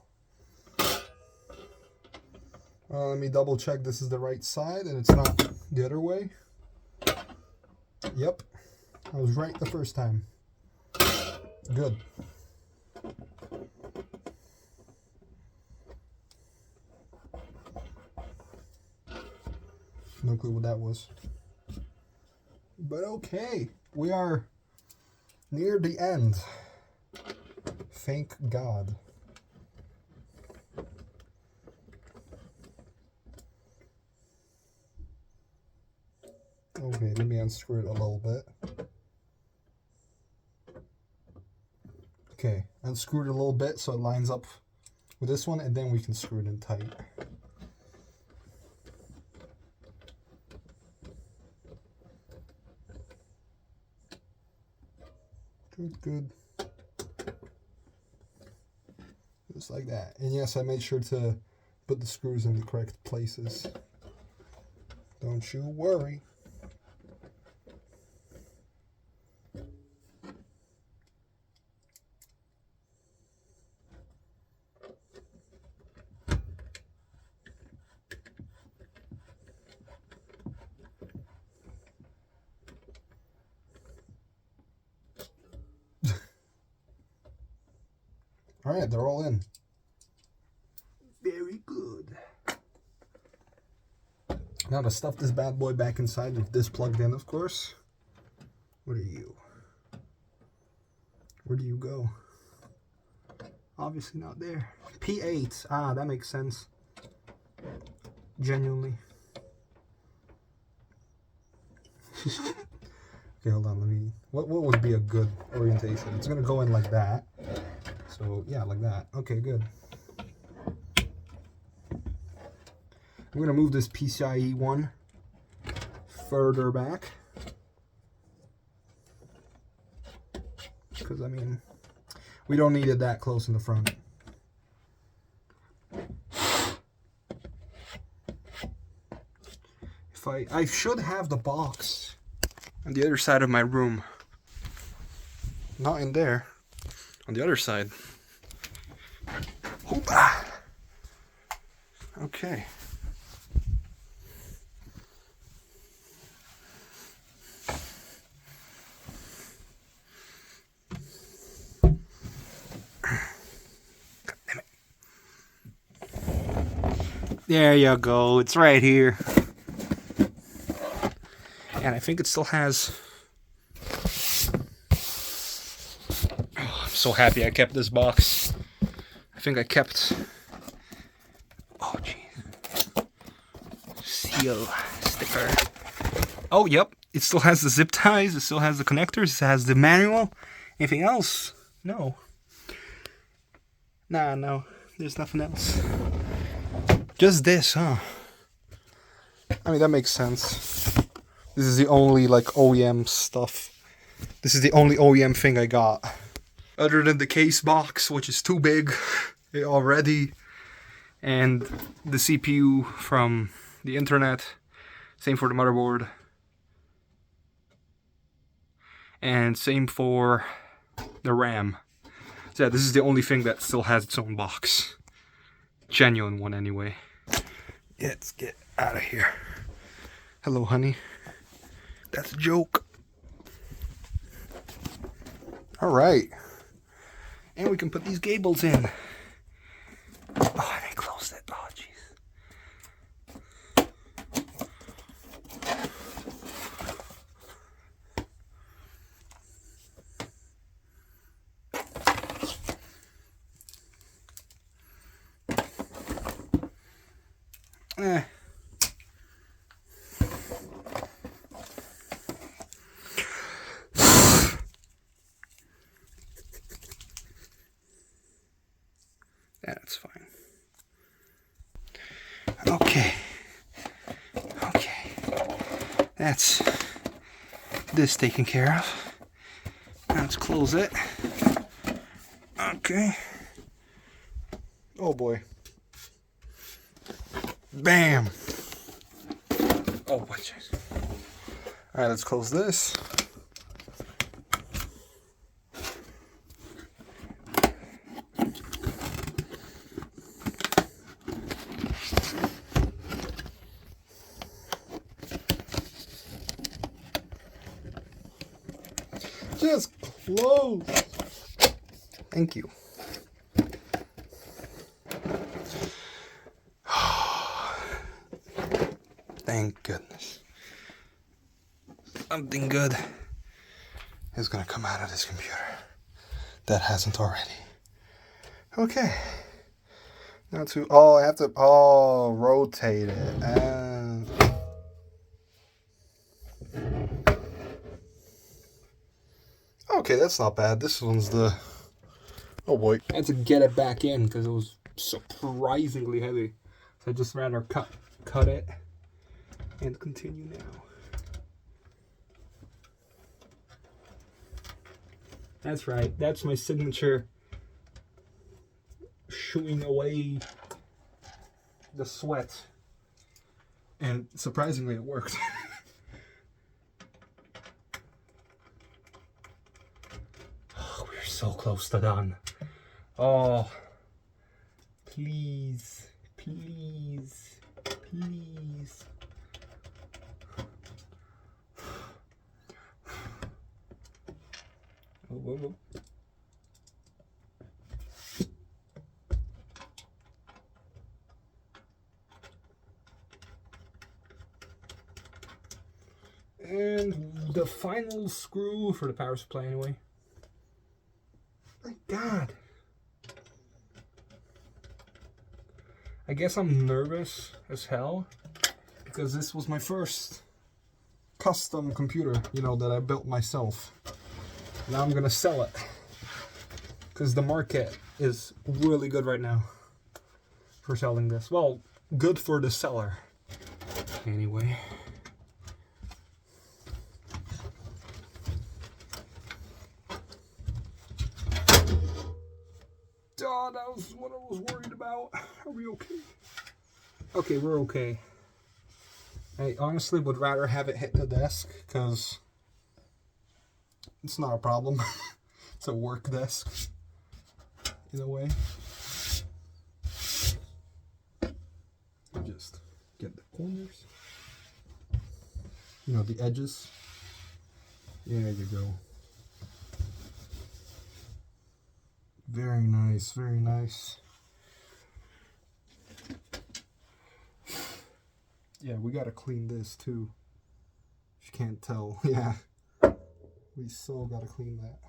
Let me double check this is the right side and it's not the other way. Yep. I was right the first time. Good. No clue what that was. But okay, we are near the end. Thank God. Okay, let me unscrew it a little bit. Okay, unscrew it a little bit so it lines up with this one, and then we can screw it in tight. Good. Just like that. And yes, I made sure to put the screws in the correct places. Don't you worry. Alright, they're all in. Very good. Now to stuff this bad boy back inside with this plugged in, of course. What are you? Where do you go? Obviously not there. P8. Ah, that makes sense. Genuinely. Okay, hold on. Let me. What would be a good orientation? It's gonna go in like that. So yeah, like that. Okay, good. I'm gonna move this PCIe one further back. Because, I mean, we don't need it that close in the front. I should have the box on the other side of my room. Not in there. On the other side. Hoopa! Okay. God damn it. There you go. It's right here. And I think it still has... Oh, I'm so happy I kept this box. I think I kept... Oh, jeez. Seal sticker. Oh, yep. It still has the zip ties. It still has the connectors. It has the manual. Anything else? No. Nah, no. There's nothing else. Just this, huh? I mean, that makes sense. This is the only, like, OEM stuff. This is the only OEM thing I got. Other than the case box, which is too big already. And the CPU from the internet. Same for the motherboard. And same for the RAM. So yeah, this is the only thing that still has its own box. Genuine one, anyway. Let's get out of here. Hello, honey. That's a joke. Alright. And we can put these gables in. Oh, and I closed it. Oh, jeez. That's fine. Okay. That's this taken care of. Now let's close it. Okay. Oh boy. Bam. Oh, watch this. Alright, let's close this. Just close. Thank you. Thank goodness. Something good is gonna come out of this computer that hasn't already. Okay. Now to I have to rotate it. Okay, that's not bad. This one's the... Oh boy. I had to get it back in because it was surprisingly heavy. So I just rather cut it and continue now. That's right. That's my signature. Shooing away the sweat. And surprisingly it worked. So close to done. Oh, please, please, please. Oh, whoa, whoa. And the final screw for the power supply anyway. My God. I guess I'm nervous as hell because this was my first custom computer, you know, that I built myself. Now I'm gonna sell it because the market is really good right now for selling this. Well, good for the cellar. Anyway. Oh, that was what I was worried about. Are we okay? Okay, we're okay. I honestly would rather have it hit the desk because it's not a problem. It's a work desk in a way. Just get the corners. You know, the edges. There you go. Very nice, very nice. Yeah, we gotta clean this too. If you can't tell, yeah. We so gotta clean that.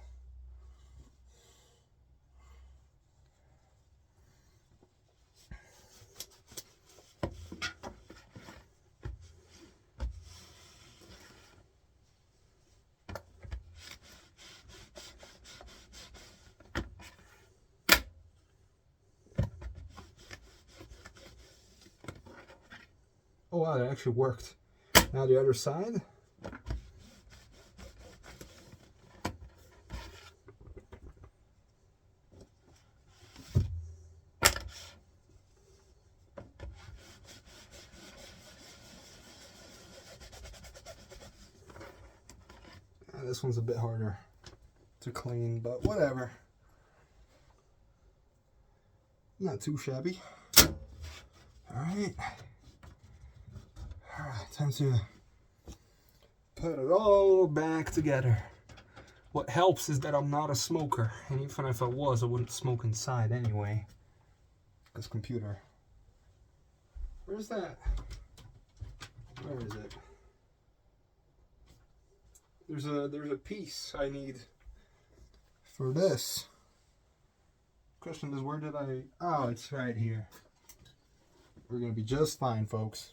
Oh wow, that actually worked. Now the other side. This one's a bit harder to clean, but whatever. Not too shabby. Alright. Alright, time to put it all back together. What helps is that I'm not a smoker, and even if I was, I wouldn't smoke inside anyway. This computer. Where's that? Where is it? There's a piece I need for this. Question is, where did I... Oh, it's right here. We're gonna be just fine, folks.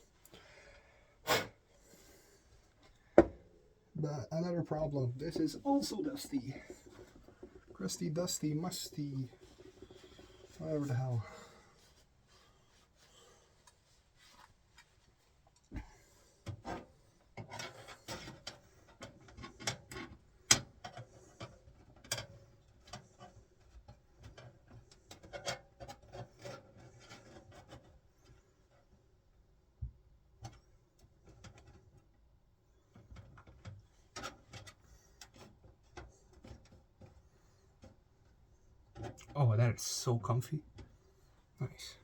But another problem. This is also dusty. Crusty, dusty, musty. Whatever the hell. Oh, that is so comfy. Nice.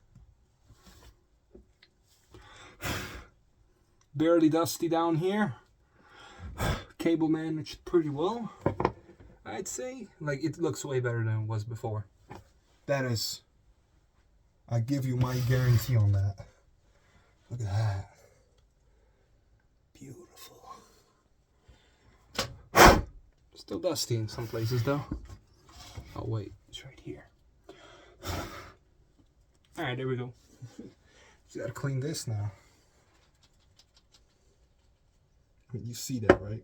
Barely dusty down here. Cable managed pretty well, I'd say. Like, it looks way better than it was before. That is... I give you my guarantee on that. Look at that. Beautiful. Still dusty in some places, though. Oh, wait. It's right here. Alright, there we go. Just gotta clean this now. You see that, right?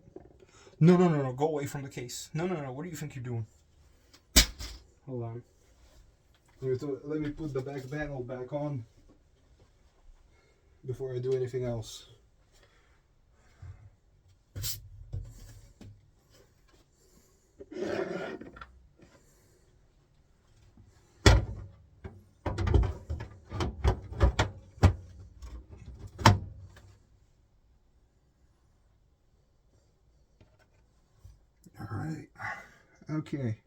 No. Go away from the case. No. What do you think you're doing? Hold on. Let me put the back panel back on before I do anything else. All right. Okay.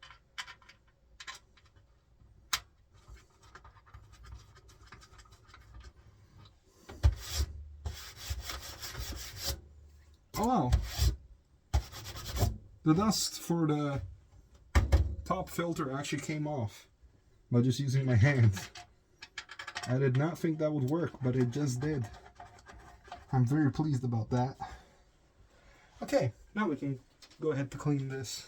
Oh wow. The dust for the top filter actually came off by just using my hands. I did not think that would work, but it just did. I'm very pleased about that. Okay, now we can go ahead to clean this.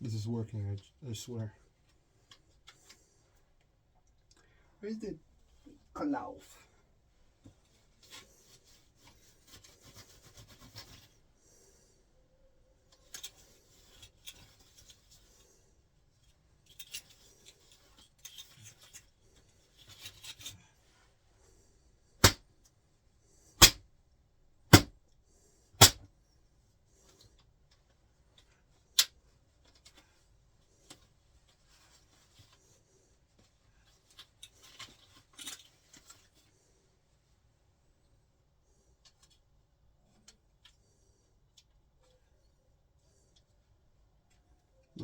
This is working, I swear. Where's the glove?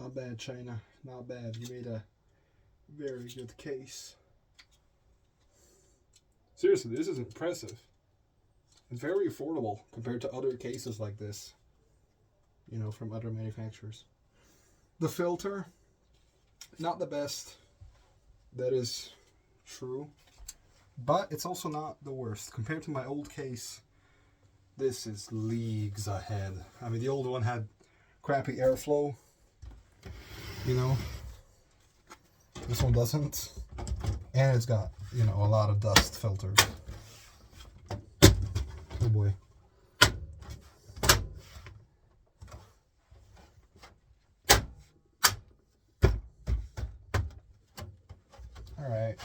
Not bad, China. Not bad. You made a very good case. Seriously, this is impressive. It's very affordable compared to other cases like this, you know, from other manufacturers. The filter, not the best. That is true. But it's also not the worst. Compared to my old case, this is leagues ahead. I mean, the old one had crappy airflow, you know. This one doesn't. And it's got, you know, a lot of dust filters. Oh boy. Alright.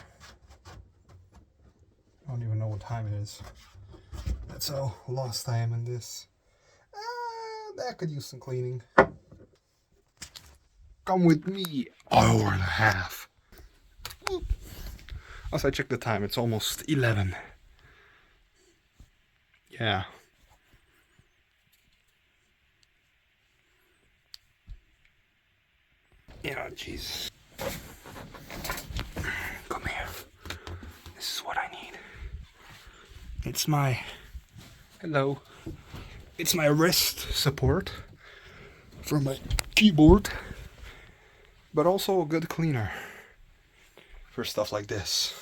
I don't even know what time it is. That's how lost I am in this. That could use some cleaning. Come with me. Hour and a half. As I check the time, it's almost 11. Yeah. Yeah, jeez. Come here. This is what I need. It's my... Hello. It's my wrist support for my keyboard. But also a good cleaner for stuff like this.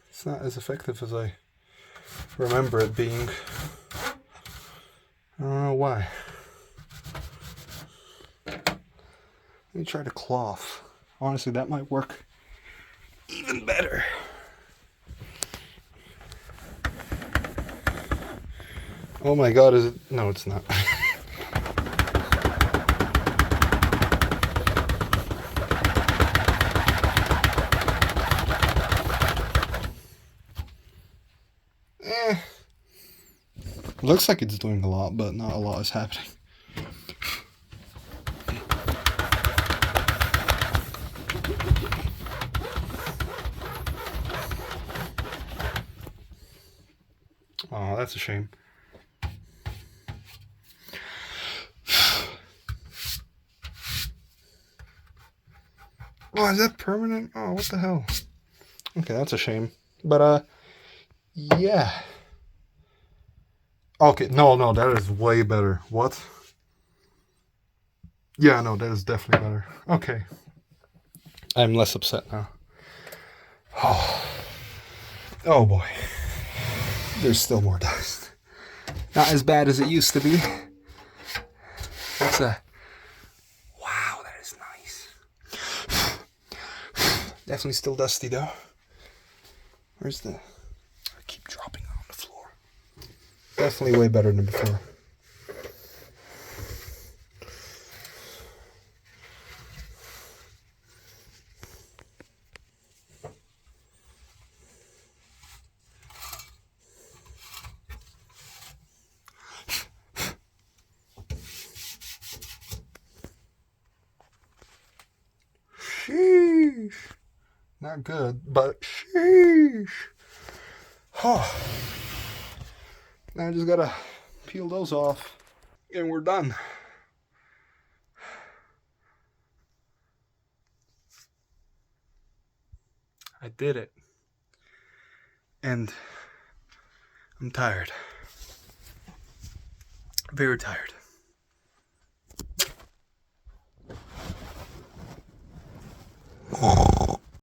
It's not as effective as I remember it being. I don't know why. Let me try the cloth. Honestly, that might work even better. Oh my god, is it? No, it's not. Looks like it's doing a lot, but not a lot is happening. Oh, that's a shame. Oh, is that permanent? Oh, what the hell? Okay, that's a shame. But, yeah. Okay, no, that is way better. What? Yeah, no, that is definitely better. Okay. I'm less upset now. Oh boy. There's still more dust. Not as bad as it used to be. That's a... Wow, that is nice. Definitely still dusty though. Where's the... I keep dropping on the floor. Definitely way better than before. Sheesh. Not good, but sheesh. Oh. Now I just gotta peel those off and we're done. I did it. And I'm tired. Very tired.